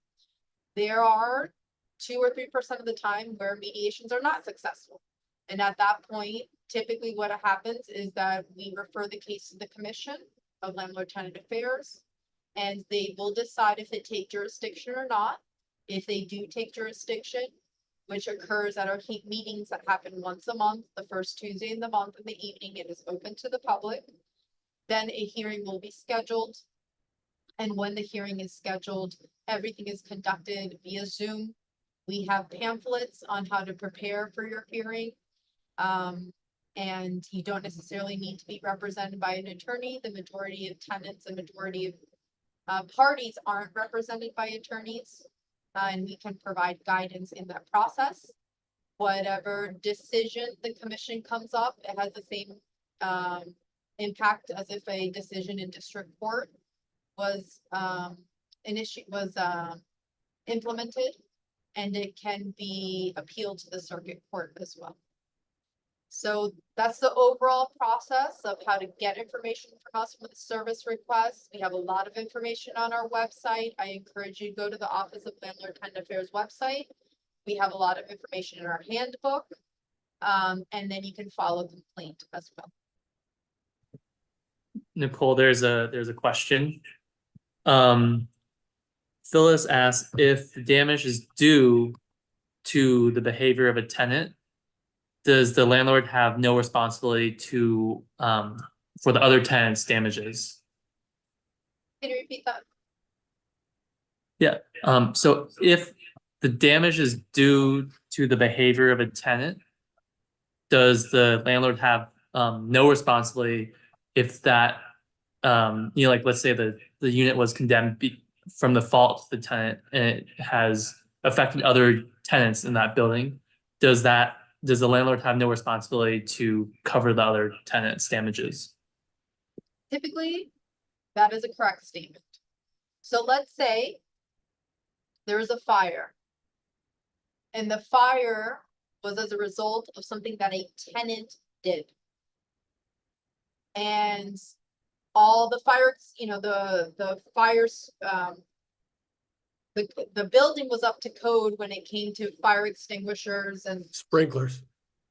There are 2 or 3% of the time where mediations are not successful. And at that point, typically what happens is that we refer the case to the Commission of Landlord-Tenant Affairs, and they will decide if they take jurisdiction or not. If they do take jurisdiction, which occurs at our meetings that happen once a month, the first Tuesday in the month in the evening, it is open to the public. Then a hearing will be scheduled. And when the hearing is scheduled, everything is conducted via Zoom. We have pamphlets on how to prepare for your hearing. And you don't necessarily need to be represented by an attorney. The majority of tenants, the majority of parties aren't represented by attorneys, and we can provide guidance in that process. Whatever decision the commission comes up, it has the same impact as if a decision in district court was implemented, and it can be appealed to the circuit court as well. So that's the overall process of how to get information from us with service requests. We have a lot of information on our website. I encourage you to go to the Office of Landlord-Tenant Affairs website. We have a lot of information in our handbook. And then you can file a complaint as well. Nicole, there's a question. Phyllis asked if the damage is due to the behavior of a tenant, does the landlord have no responsibility to for the other tenant's damages? Can you repeat that? Yeah. So if the damage is due to the behavior of a tenant, does the landlord have no responsibility if that like let's say the unit was condemned from the fault of the tenant and it has affected other tenants in that building, does the landlord have no responsibility to cover the other tenant's damages? Typically, that is a correct statement. So let's say there is a fire. And the fire was as a result of something that a tenant did. And all the fire, the fires, the building was up to code when it came to fire extinguishers and, Sprinklers.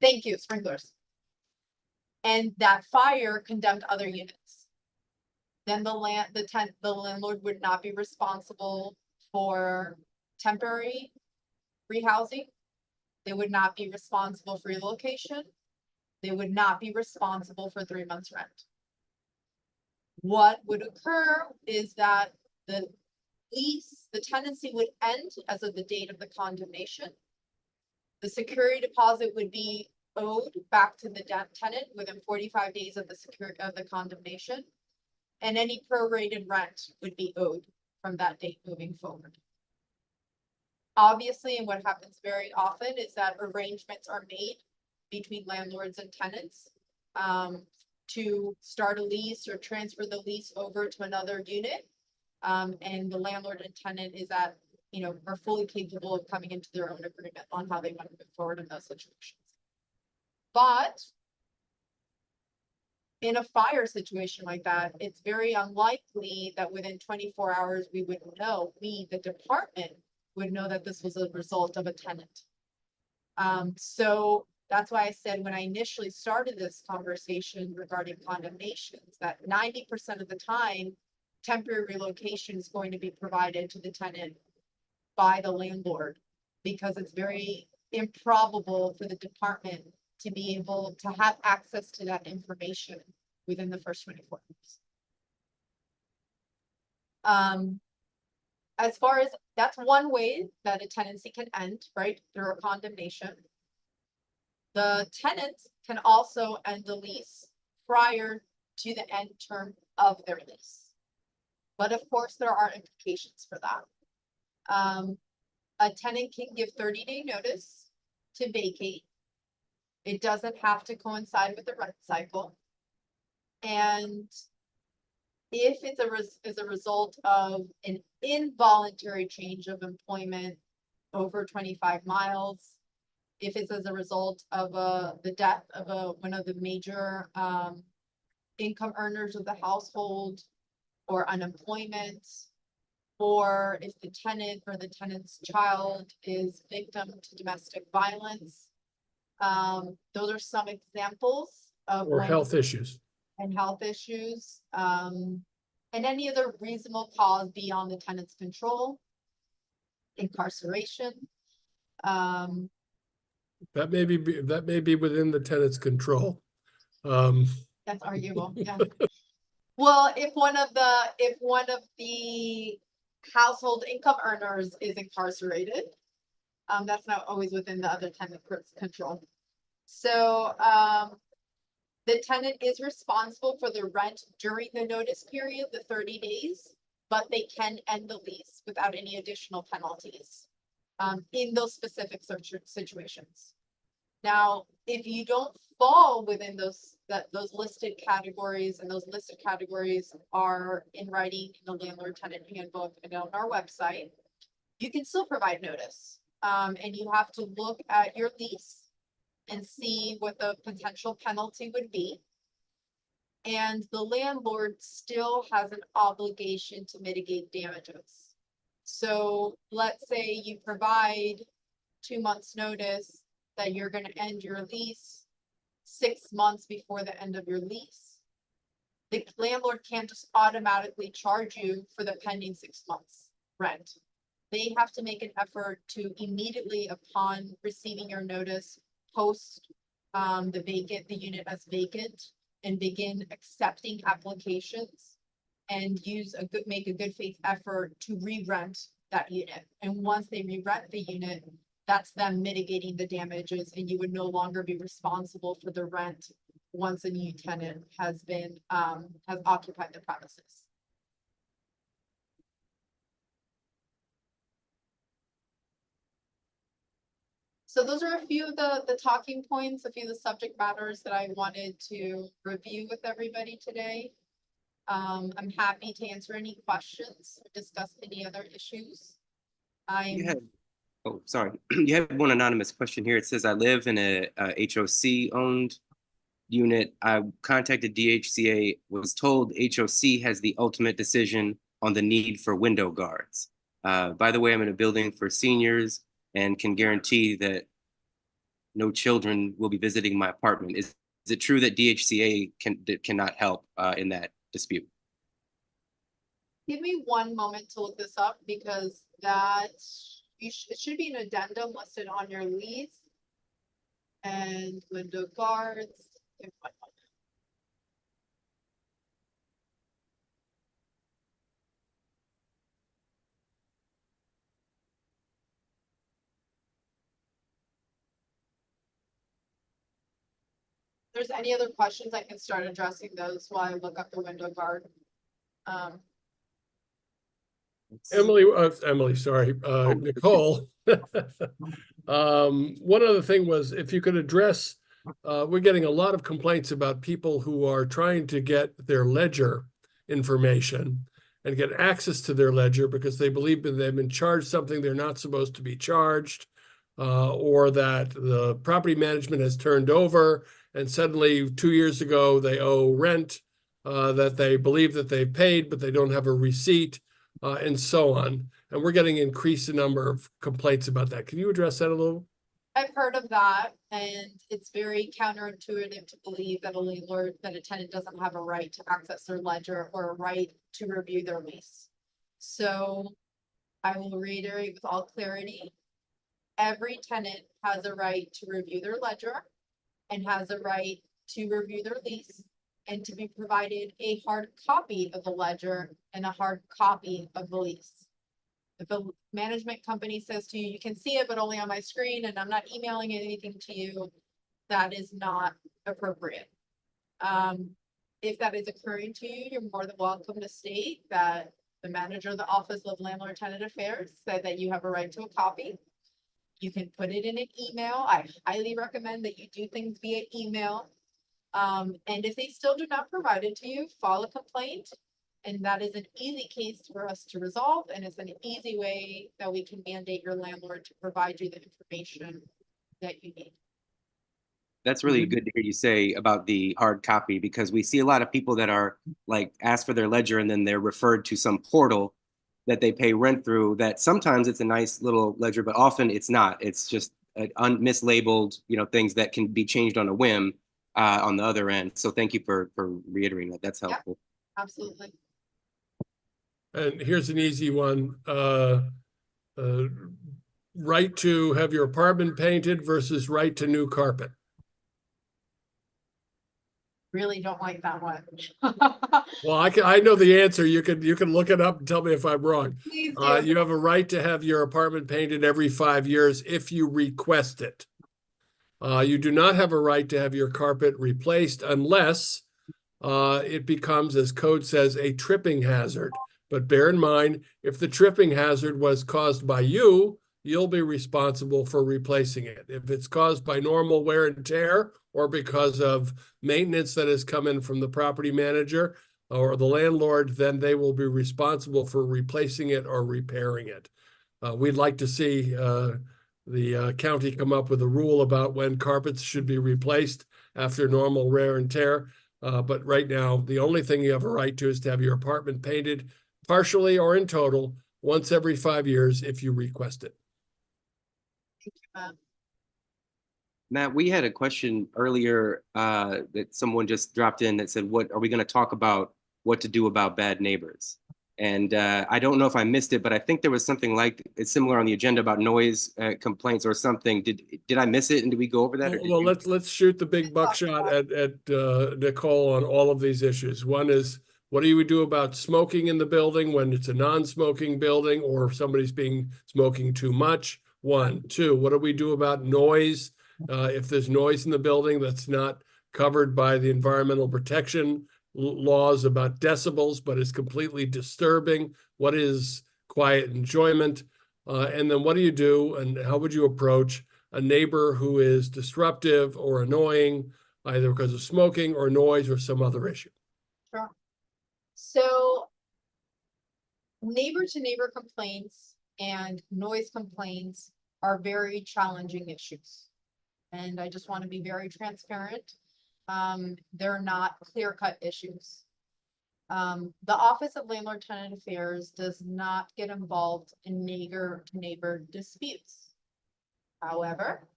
thank you, sprinklers. And that fire condemned other units. Then the landlord would not be responsible for temporary rehousing. They would not be responsible for relocation. They would not be responsible for 3 months rent. What would occur is that the tenancy would end as of the date of the condemnation. The security deposit would be owed back to the tenant within 45 days of the condemnation. And any prorated rent would be owed from that date moving forward. Obviously, and what happens very often is that arrangements are made between landlords and tenants to start a lease or transfer the lease over to another unit. And the landlord and tenant are fully capable of coming into their own agreement on how they want to move forward in those situations. But in a fire situation like that, it's very unlikely that within 24 hours we would know, the department would know that this was a result of a tenant. So that's why I said when I initially started this conversation regarding condemnations, that 90% of the time, temporary relocation is going to be provided to the tenant by the landlord, because it's very improbable for the department to be able to have access to that information within the first 24 hours. As far as that's one way that a tenancy can end, right, through a condemnation. The tenant can also end the lease prior to the end term of their lease. But of course, there are implications for that. A tenant can give 30-day notice to vacate. It doesn't have to coincide with the rent cycle. And if it's as a result of an involuntary change of employment over 25 miles, if it's as a result of the death of one of the major income earners of the household, or unemployment, or if the tenant or the tenant's child is victim to domestic violence. Those are some examples of Or health issues. and health issues, and any other reasonable cause beyond the tenant's control, incarceration. That may be within the tenant's control. That's arguable, yeah. Well, if one of the household income earners is incarcerated, that's not always within the other tenant's control. So, the tenant is responsible for the rent during the notice period, the 30 days, but they can end the lease without any additional penalties in those specific situations. Now, if you don't fall within those listed categories, and those listed categories are in writing in the landlord tenant handbook and on our website, you can still provide notice. And you have to look at your lease and see what the potential penalty would be. And the landlord still has an obligation to mitigate damages. So let's say you provide 2 months notice that you're going to end your lease 6 months before the end of your lease. The landlord can't just automatically charge you for the pending 6 months rent. They have to make an effort to immediately upon receiving your notice, post the unit as vacant, and begin accepting applications and make a good faith effort to re-rent that unit. And once they re-rent the unit, that's them mitigating the damages, and you would no longer be responsible for the rent once a new tenant has occupied the premises. So those are a few of the talking points, a few of the subject matters that I wanted to review with everybody today. I'm happy to answer any questions or discuss any other issues. You had, oh, sorry. You have one anonymous question here. It says, I live in a HOC owned unit. I contacted DHCA, was told HOC has the ultimate decision on the need for window guards. By the way, I'm in a building for seniors and can guarantee that no children will be visiting my apartment. Is it true that DHCA cannot help in that dispute? Give me one moment to look this up because that it should be an addendum listed on your lease. And window guards. Give me one moment. If there's any other questions, I can start addressing those while I look up the window guard. Emily, sorry, Nicole. One other thing was if you could address, we're getting a lot of complaints about people who are trying to get their ledger information and get access to their ledger because they believe that they've been charged something they're not supposed to be charged, or that the property management has turned over and suddenly 2 years ago they owe rent that they believe that they've paid, but they don't have a receipt. And so on. And we're getting increased number of complaints about that. Can you address that a little? I've heard of that, and it's very counterintuitive to believe that a landlord, that a tenant doesn't have a right to access their ledger or a right to review their lease. So I will reiterate with all clarity, every tenant has a right to review their ledger and has a right to review their lease and to be provided a hard copy of the ledger and a hard copy of the lease. If a management company says to you, you can see it, but only on my screen, and I'm not emailing anything to you, that is not appropriate. If that is occurring to you, you're more than welcome to state that the manager of the Office of Landlord Tenant Affairs said that you have a right to a copy. You can put it in an email. I highly recommend that you do things via email. And if they still do not provide it to you, file a complaint. And that is an easy case for us to resolve. And it's an easy way that we can mandate your landlord to provide you the information that you need. That's really good to hear you say about the hard copy, because we see a lot of people that are like ask for their ledger and then they're referred to some portal that they pay rent through, that sometimes it's a nice little ledger, but often it's not. It's just mislabeled, things that can be changed on a whim on the other end. So thank you for reiterating that. That's helpful. Yep, absolutely. And here's an easy one. Right to have your apartment painted versus right to new carpet. Really don't like that one. Well, I know the answer. You can look it up and tell me if I'm wrong. Please do. You have a right to have your apartment painted every 5 years if you request it. You do not have a right to have your carpet replaced unless it becomes, as code says, a tripping hazard. But bear in mind, if the tripping hazard was caused by you, you'll be responsible for replacing it. If it's caused by normal wear and tear or because of maintenance that has come in from the property manager or the landlord, then they will be responsible for replacing it or repairing it. We'd like to see the county come up with a rule about when carpets should be replaced after normal wear and tear. But right now, the only thing you have a right to is to have your apartment painted partially or in total once every 5 years if you request it. Matt, we had a question earlier that someone just dropped in that said, what are we going to talk about what to do about bad neighbors? And I don't know if I missed it, but I think there was something like it's similar on the agenda about noise complaints or something. Did I miss it? And did we go over that? Well, let's shoot the big buckshot at Nicole on all of these issues. One is, what do you do about smoking in the building when it's a non-smoking building or if somebody's smoking too much? 1, 2, what do we do about noise? If there's noise in the building that's not covered by the environmental protection laws about decibels, but is completely disturbing, what is quiet enjoyment? And then what do you do and how would you approach a neighbor who is disruptive or annoying, either because of smoking or noise or some other issue? Sure. So neighbor to neighbor complaints and noise complaints are very challenging issues. And I just want to be very transparent. They're not clear-cut issues. The Office of Landlord Tenant Affairs does not get involved in neighbor to neighbor disputes. However,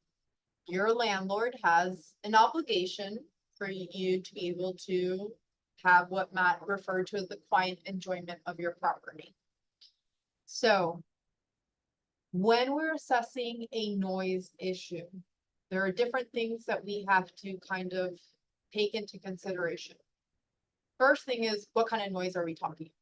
your landlord has an obligation for you to be able to have what Matt referred to as the quiet enjoyment of your property. So when we're assessing a noise issue, there are different things that we have to kind of take into consideration. First thing is, what kind of noise are we talking about?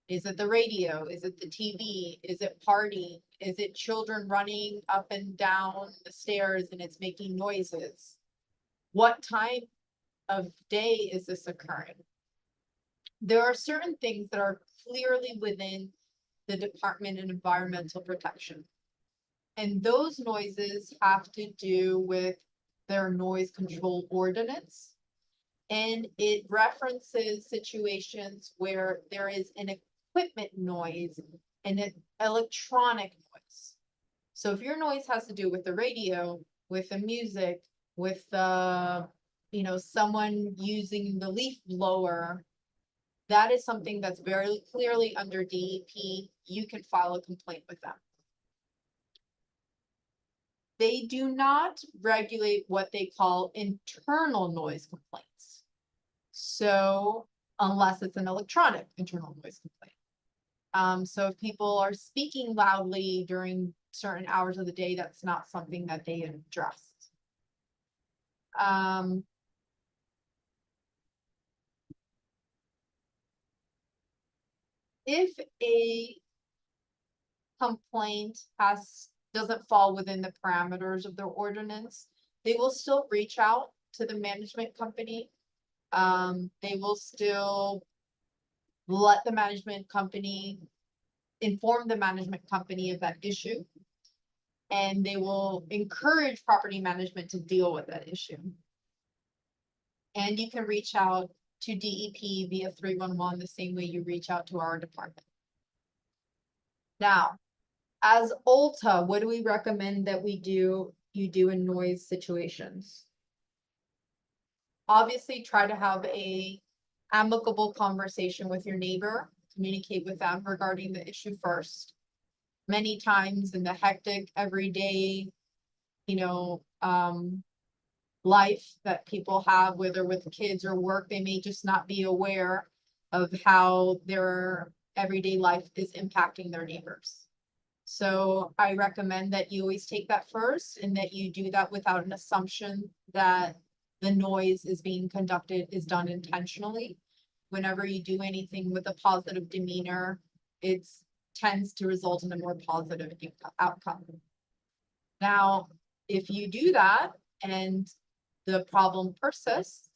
Is it the radio? Is it the TV? Is it party? Is it children running up and down the stairs and it's making noises? What time of day is this occurring? There are certain things that are clearly within the Department of Environmental Protection. And those noises have to do with their noise control ordinance. And it references situations where there is an equipment noise and an electronic noise. So if your noise has to do with the radio, with the music, with the, someone using the leaf blower, that is something that's very clearly under DEP. You can file a complaint with them. They do not regulate what they call internal noise complaints. So unless it's an electronic internal noise complaint. So if people are speaking loudly during certain hours of the day, that's not something that they address. If a complaint doesn't fall within the parameters of their ordinance, they will still reach out to the management company. They will still let the management company inform the management company of that issue. And they will encourage property management to deal with that issue. And you can reach out to DEP via 311 the same way you reach out to our department. Now, as OLTA, what do we recommend that you do in noise situations? Obviously, try to have a amicable conversation with your neighbor, communicate with them regarding the issue first. Many times in the hectic everyday, life that people have, whether with kids or work, they may just not be aware of how their everyday life is impacting their neighbors. So I recommend that you always take that first and that you do that without an assumption that the noise is being conducted is done intentionally. Whenever you do anything with a positive demeanor, it tends to result in a more positive outcome. Now, if you do that and the problem persists,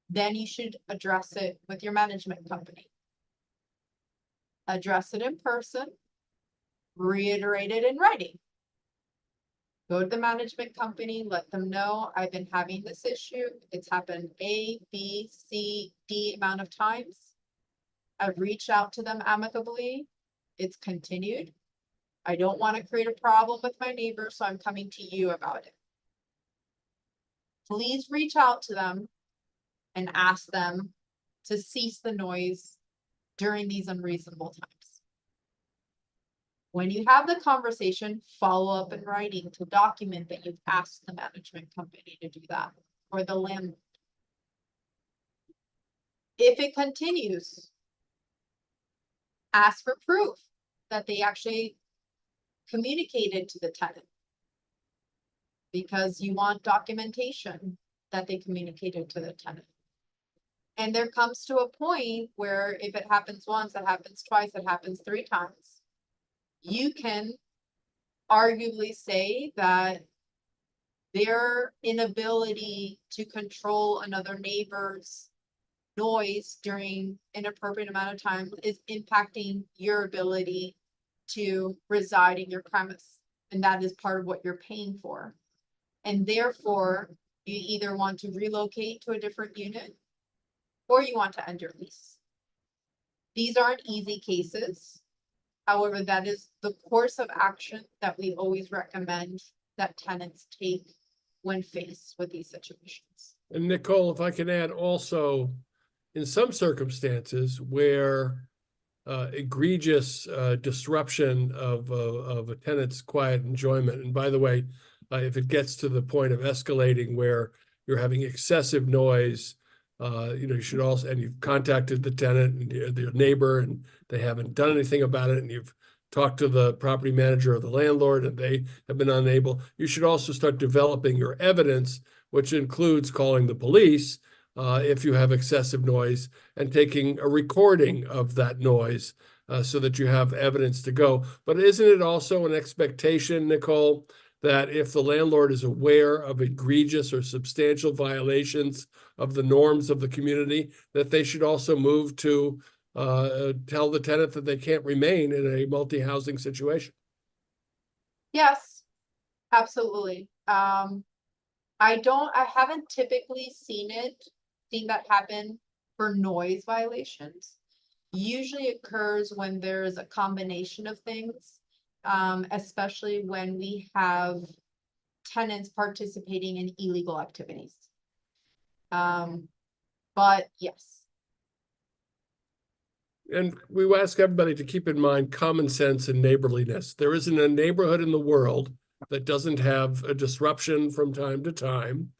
then you should address it with your management company. Address it in person, reiterate it in writing. Go to the management company, let them know I've been having this issue. It's happened A, B, C, D amount of times. I've reached out to them amicably. It's continued. I don't want to create a problem with my neighbor, so I'm coming to you about it. Please reach out to them and ask them to cease the noise during these unreasonable times. When you have the conversation, follow up in writing to document that you've asked the management company to do that, or the landlord. If it continues, ask for proof that they actually communicated to the tenant, because you want documentation that they communicated to the tenant. And there comes to a point where if it happens once, it happens twice, it happens 3 times, you can arguably say that their inability to control another neighbor's noise during an appropriate amount of time is impacting your ability to reside in your premise. and that is part of what you're paying for. And therefore, you either want to relocate to a different unit or you want to end your lease. These aren't easy cases. However, that is the course of action that we always recommend that tenants take when faced with these situations. And Nicole, if I can add also, in some circumstances where egregious disruption of a tenant's quiet enjoyment, and by the way, if it gets to the point of escalating where you're having excessive noise, you should also, and you've contacted the tenant and your neighbor, and they haven't done anything about it, and you've talked to the property manager or the landlord, and they have been unable. You should also start developing your evidence, which includes calling the police if you have excessive noise, and taking a recording of that noise so that you have evidence to go. But isn't it also an expectation, Nicole, that if the landlord is aware of egregious or substantial violations of the norms of the community, that they should also move to tell the tenant that they can't remain in a multi-housing situation? Yes, absolutely. I haven't typically seen that happen for noise violations. Usually occurs when there's a combination of things, especially when we have tenants participating in illegal activities. But yes. And we ask everybody to keep in mind common sense and neighborliness. There isn't a neighborhood in the world that doesn't have a disruption from time to time,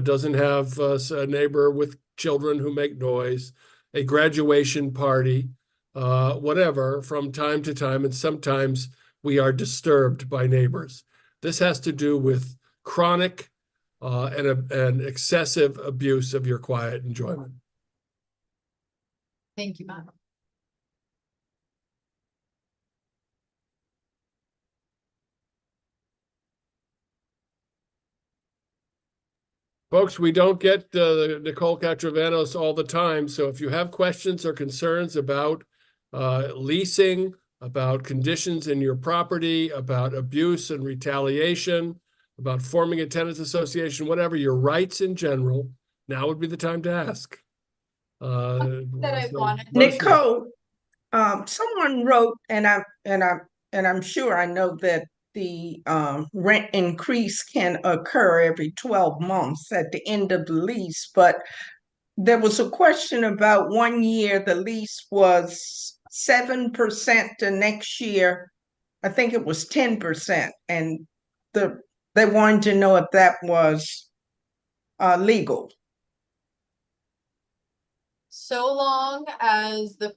doesn't have a neighbor with children who make noise, a graduation party, whatever, from time to time. And sometimes we are disturbed by neighbors. This has to do with chronic and excessive abuse of your quiet enjoyment. Thank you, Matt. Folks, we don't get Nicole Katravanos all the time, so if you have questions or concerns about leasing, about conditions in your property, about abuse and retaliation, about forming a tenants association, whatever, your rights in general, now would be the time to ask. Nicole, someone wrote, and I'm sure I know that the rent increase can occur every 12 months at the end of the lease, but there was a question about 1 year the lease was 7%, the next year I think it was 10%, and they wanted to know if that was legal. So long as the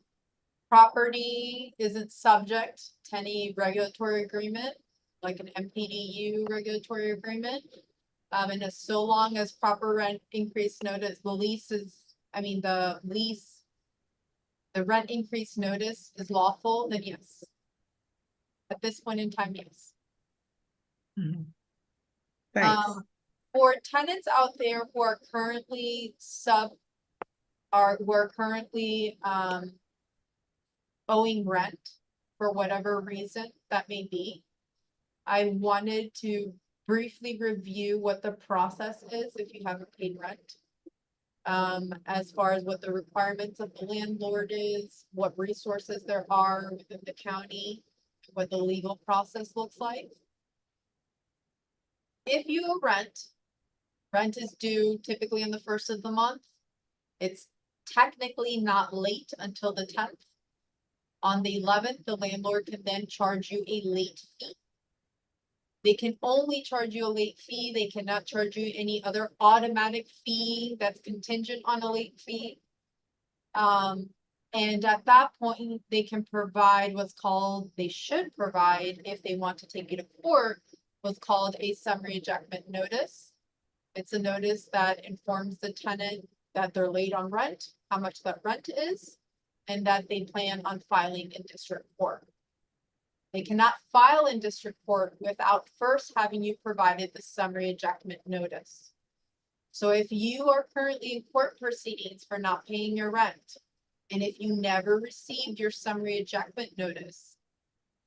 property isn't subject to any regulatory agreement, like an MPDU regulatory agreement, and as so long as proper rent increase notice, the rent increase notice is lawful, then yes. At this point in time, yes. Thanks. For tenants out there who are currently owing rent for whatever reason that may be, I wanted to briefly review what the process is if you haven't paid rent. As far as what the requirements of the landlord is, what resources there are within the county, what the legal process looks like. If you owe rent is due typically on the 1st of the month. It's technically not late until the 10th. On the 11th, the landlord can then charge you a late fee. They can only charge you a late fee. They cannot charge you any other automatic fee that's contingent on a late fee. And at that point, they can provide they should provide, if they want to take you to court, what's called a summary ejectment notice. It's a notice that informs the tenant that they're late on rent, how much that rent is, and that they plan on filing in district court. They cannot file in district court without first having you provided the summary ejectment notice. So if you are currently in court proceedings for not paying your rent, and if you never received your summary ejectment notice,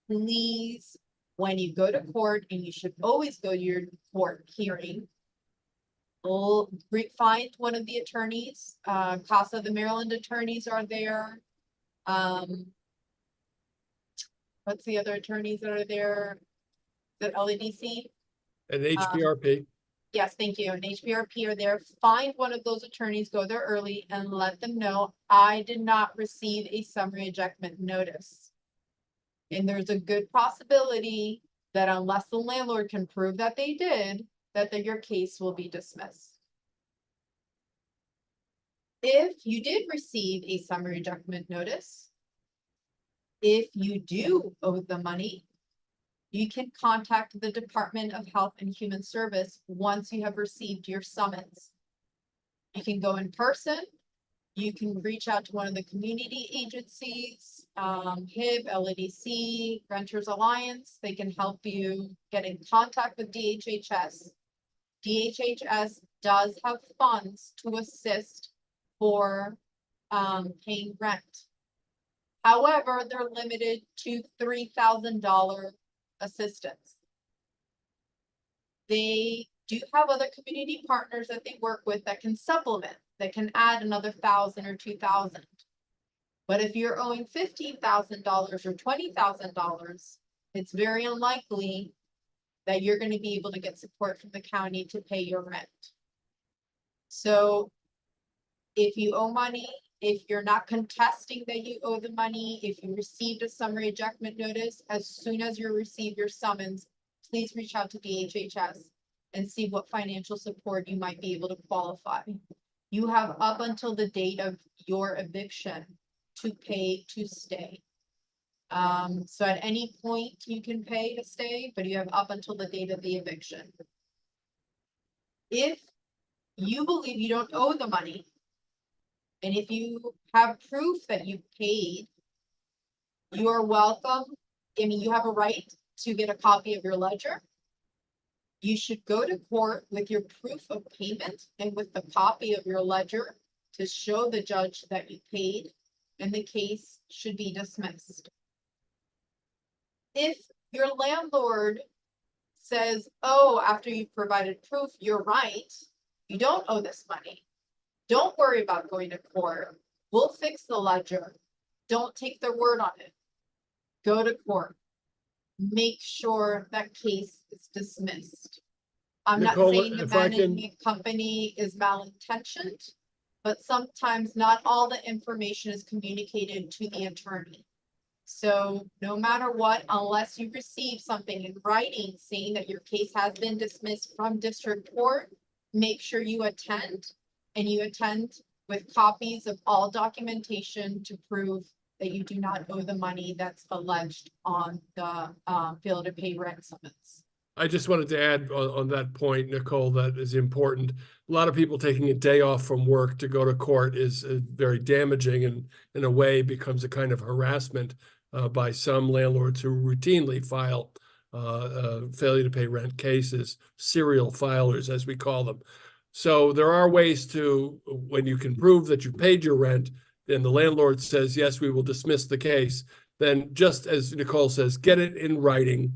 please when you go to court, and you should always go to your court hearing, find one of the attorneys, Casa the Maryland attorneys are there. What's the other attorneys that are there? The LADC? And HPRP. Yes, thank you. And HPRP are there. Find one of those attorneys, go there early and let them know, I did not receive a summary ejectment notice. And there's a good possibility that unless the landlord can prove that they did, that your case will be dismissed. If you did receive a summary ejectment notice, if you do owe the money, you can contact the Department of Health and Human Service once you have received your summons. You can go in person. You can reach out to one of the community agencies, HIB, LADC, Renters Alliance. They can help you get in contact with DHHS. DHHS does have funds to assist for paying rent. However, they're limited to $3,000 assistance. They do have other community partners that they work with that can supplement, that can add another $1,000 or $2,000. But if you're owing $15,000 or $20,000, it's very unlikely that you're going to be able to get support from the county to pay your rent. So if you owe money, if you're not contesting that you owe the money, if you received a summary ejectment notice, as soon as you receive your summons, please reach out to DHHS and see what financial support you might be able to qualify. You have up until the date of your eviction to pay to stay. So at any point you can pay to stay, but you have up until the date of the eviction. If you believe you don't owe the money, and if you have proof that you paid, you are welcome. I mean, you have a right to get a copy of your ledger. You should go to court with your proof of payment and with the copy of your ledger to show the judge that you paid, and the case should be dismissed. If your landlord says, oh, after you've provided proof, you're right, you don't owe this money, don't worry about going to court. We'll fix the ledger. Don't take their word on it. Go to court. Make sure that case is dismissed. I'm Nicole, not saying the if I can- management company is malintentioned, but sometimes not all the information is communicated to the attorney. So no matter what, unless you receive something in writing saying that your case has been dismissed from district court, make sure you attend. And you attend with copies of all documentation to prove that you do not owe the money that's alleged on the failure to pay rent summons. I just wanted to add on that point, Nicole, that is important. A lot of people taking a day off from work to go to court is very damaging, and in a way becomes a kind of harassment by some landlords who routinely file failure to pay rent cases, serial filers, as we call them. So there are ways to, when you can prove that you paid your rent, and the landlord says, yes, we will dismiss the case, then just as Nicole says, get it in writing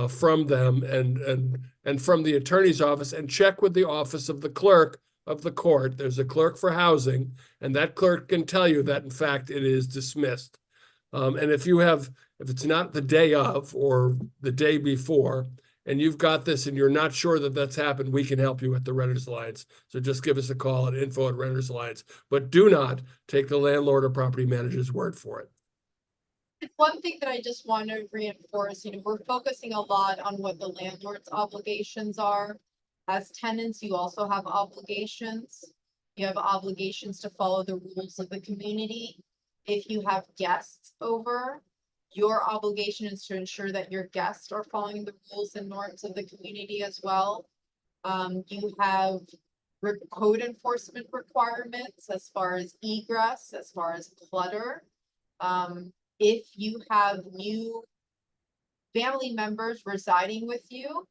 from them and from the attorney's office, and check with the office of the clerk of the court. There's a clerk for housing, and that clerk can tell you that in fact it is dismissed. And if it's not the day of or the day before, and you've got this and you're not sure that that's happened, we can help you at the Renters Alliance. So just give us a call at info@Renters Alliance, but do not take the landlord or property manager's word for it. One thing that I just want to reinforce, we're focusing a lot on what the landlord's obligations are. As tenants, you also have obligations. You have obligations to follow the rules of the community. If you have guests over, your obligation is to ensure that your guests are following the rules and norms of the community as well. You have code enforcement requirements as far as egress, as far as clutter. If you have new family members residing with you,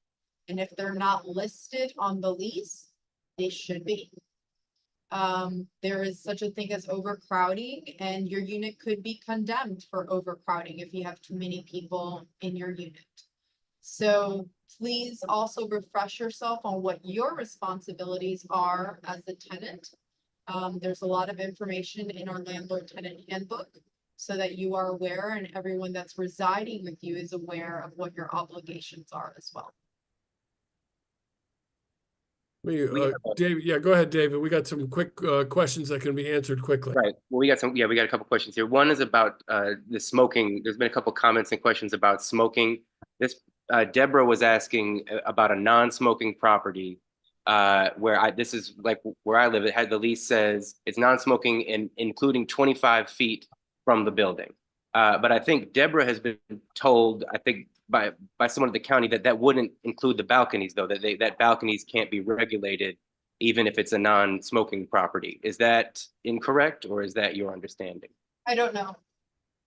and if they're not listed on the lease, they should be. There is such a thing as overcrowding, and your unit could be condemned for overcrowding if you have too many people in your unit. So please also refresh yourself on what your responsibilities are as the tenant. There's a lot of information in our landlord tenant handbook so that you are aware and everyone that's residing with you is aware of what your obligations are as well. We have a- David, yeah, go ahead, David. We got some quick questions that can be answered quickly. Right. Well, we got a couple questions here. One is about the smoking. There's been a couple comments and questions about smoking. This Deborah was asking about a non-smoking property where this is like where I live. It had the lease says it's non-smoking and including 25 feet from the building. But I think Deborah has been told, I think by someone at the county that wouldn't include the balconies though, that balconies can't be regulated even if it's a non-smoking property. Is that incorrect or is that your understanding? I don't know.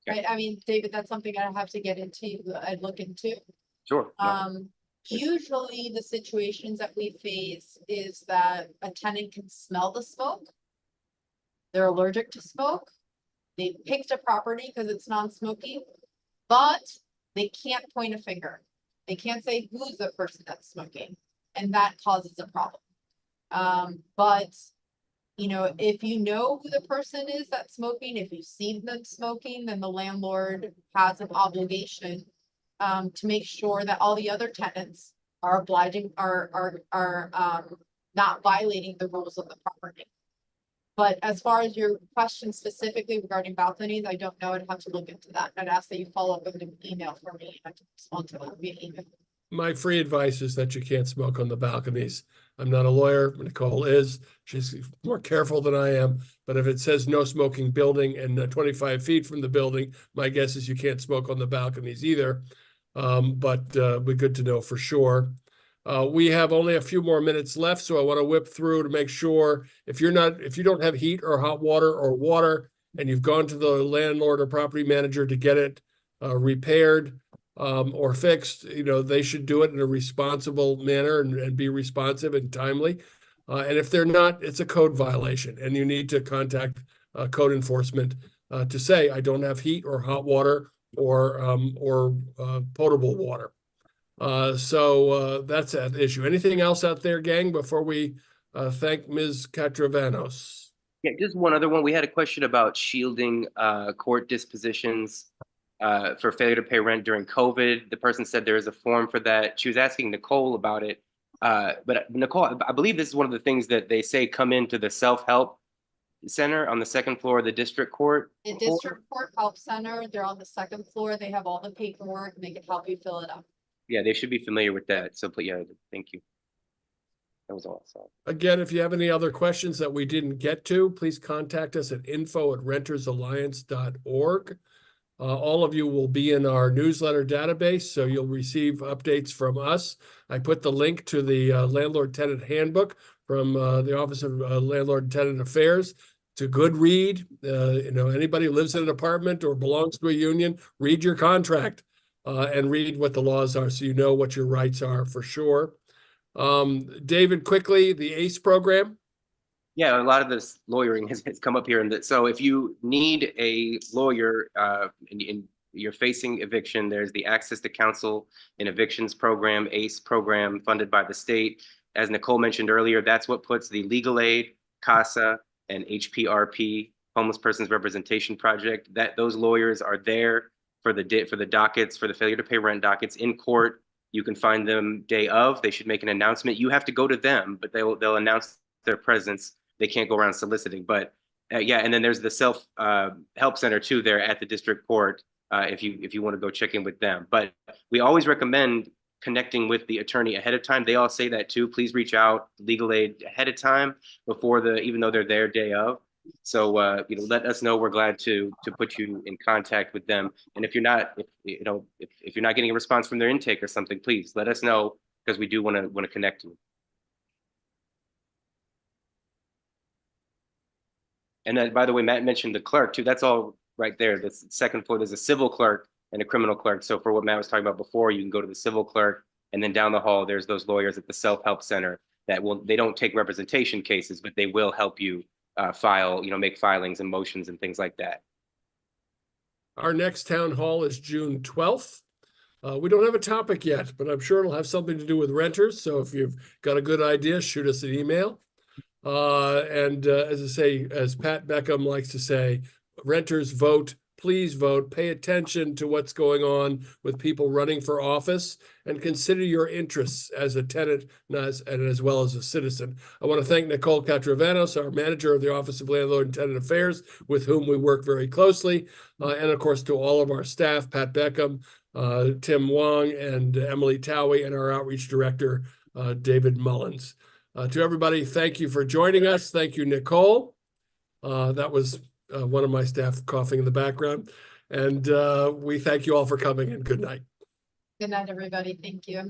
Okay. Right, I mean, David, that's something I have to get into, I'd look into. Sure. No. Usually the situations that we face is that a tenant can smell the smoke. They're allergic to smoke. They picked a property because it's non-smoking, but they can't point a finger. They can't say who's the person that's smoking, and that causes a problem. But you know, if you know who the person is that's smoking, if you've seen them smoking, then the landlord has an obligation to make sure that all the other tenants are obliging, not violating the rules of the property. But as far as your question specifically regarding balconies, I don't know. I'd have to look into that. I'd ask that you follow up with an email for me. I can respond to that via email. My free advice is that you can't smoke on the balconies. I'm not a lawyer. Nicole is. She's more careful than I am. But if it says no smoking building and 25 feet from the building, my guess is you can't smoke on the balconies either. But be good to know for sure. We have only a few more minutes left, so I want to whip through to make sure if you don't have heat or hot water or water, and you've gone to the landlord or property manager to get it repaired or fixed, you know, they should do it in a responsible manner and be responsive and timely. And if they're not, it's a code violation, and you need to contact code enforcement to say, I don't have heat or hot water or potable water. So that's that issue. Anything else out there, gang, before we thank Ms. Katravanos? Yeah, just one other one. We had a question about shielding court dispositions for failure to pay rent during COVID. The person said there is a form for that. She was asking Nicole about it. But Nicole, I believe this is one of the things that they say come into the self-help center on the second floor of the district court. The district court help center, they're on the second floor. They have all the paperwork and they can help you fill it out. Yeah, they should be familiar with that. So, yeah, thank you. That was all. So. Again, if you have any other questions that we didn't get to, please contact us at info@rentersalliance.org. All of you will be in our newsletter database, so you'll receive updates from us. I put the link to the Landlord Tenant Handbook from the Office of Landlord and Tenant Affairs. It's a good read. You know, anybody who lives in an apartment or belongs to a union, read your contract and read what the laws are so you know what your rights are for sure. David, quickly, the ACE program. Yeah, a lot of this lawyering has come up here. And so if you need a lawyer and you're facing eviction, there's the Access to Counsel in Evictions program, ACE program funded by the state. As Nicole mentioned earlier, that's what puts the Legal Aid, CASA, and HPRP, Homeless Persons Representation Project, that those lawyers are there for the dockets, for the failure to pay rent dockets in court. You can find them day of. They should make an announcement. You have to go to them, but they'll announce their presence. They can't go around soliciting. But yeah, and then there's the self help center too there at the district court if you want to go check in with them. But we always recommend connecting with the attorney ahead of time. They all say that too. Please reach out Legal Aid ahead of time before even though they're there day of. So you know, let us know. We're glad to put you in contact with them. And if you're not, if you're not getting a response from their intake or something, please let us know because we do want to connect you. And then, by the way, Matt mentioned the clerk too. That's all right there. The second floor, there's a civil clerk and a criminal clerk. So for what Matt was talking about before, you can go to the civil clerk, and then down the hall, there's those lawyers at the self-help center they don't take representation cases, but they will help you file, make filings and motions and things like that. Our next town hall is June 12th. We don't have a topic yet, but I'm sure it'll have something to do with renters. So if you've got a good idea, shoot us an email. As I say, as Pat Beckham likes to say, renters vote, please vote, pay attention to what's going on with people running for office and consider your interests as a tenant and as well as a citizen. I want to thank Nicole Catravanos, our manager of the Office of Landlord and Tenant Affairs, with whom we work very closely. And of course, to all of our staff, Pat Beckham, Tim Wong, and Emily Towie, and our outreach director, David Mullins. To everybody, thank you for joining us. Thank you, Nicole. That was one of my staff coughing in the background. And we thank you all for coming, and good night. Good night, everybody. Thank you.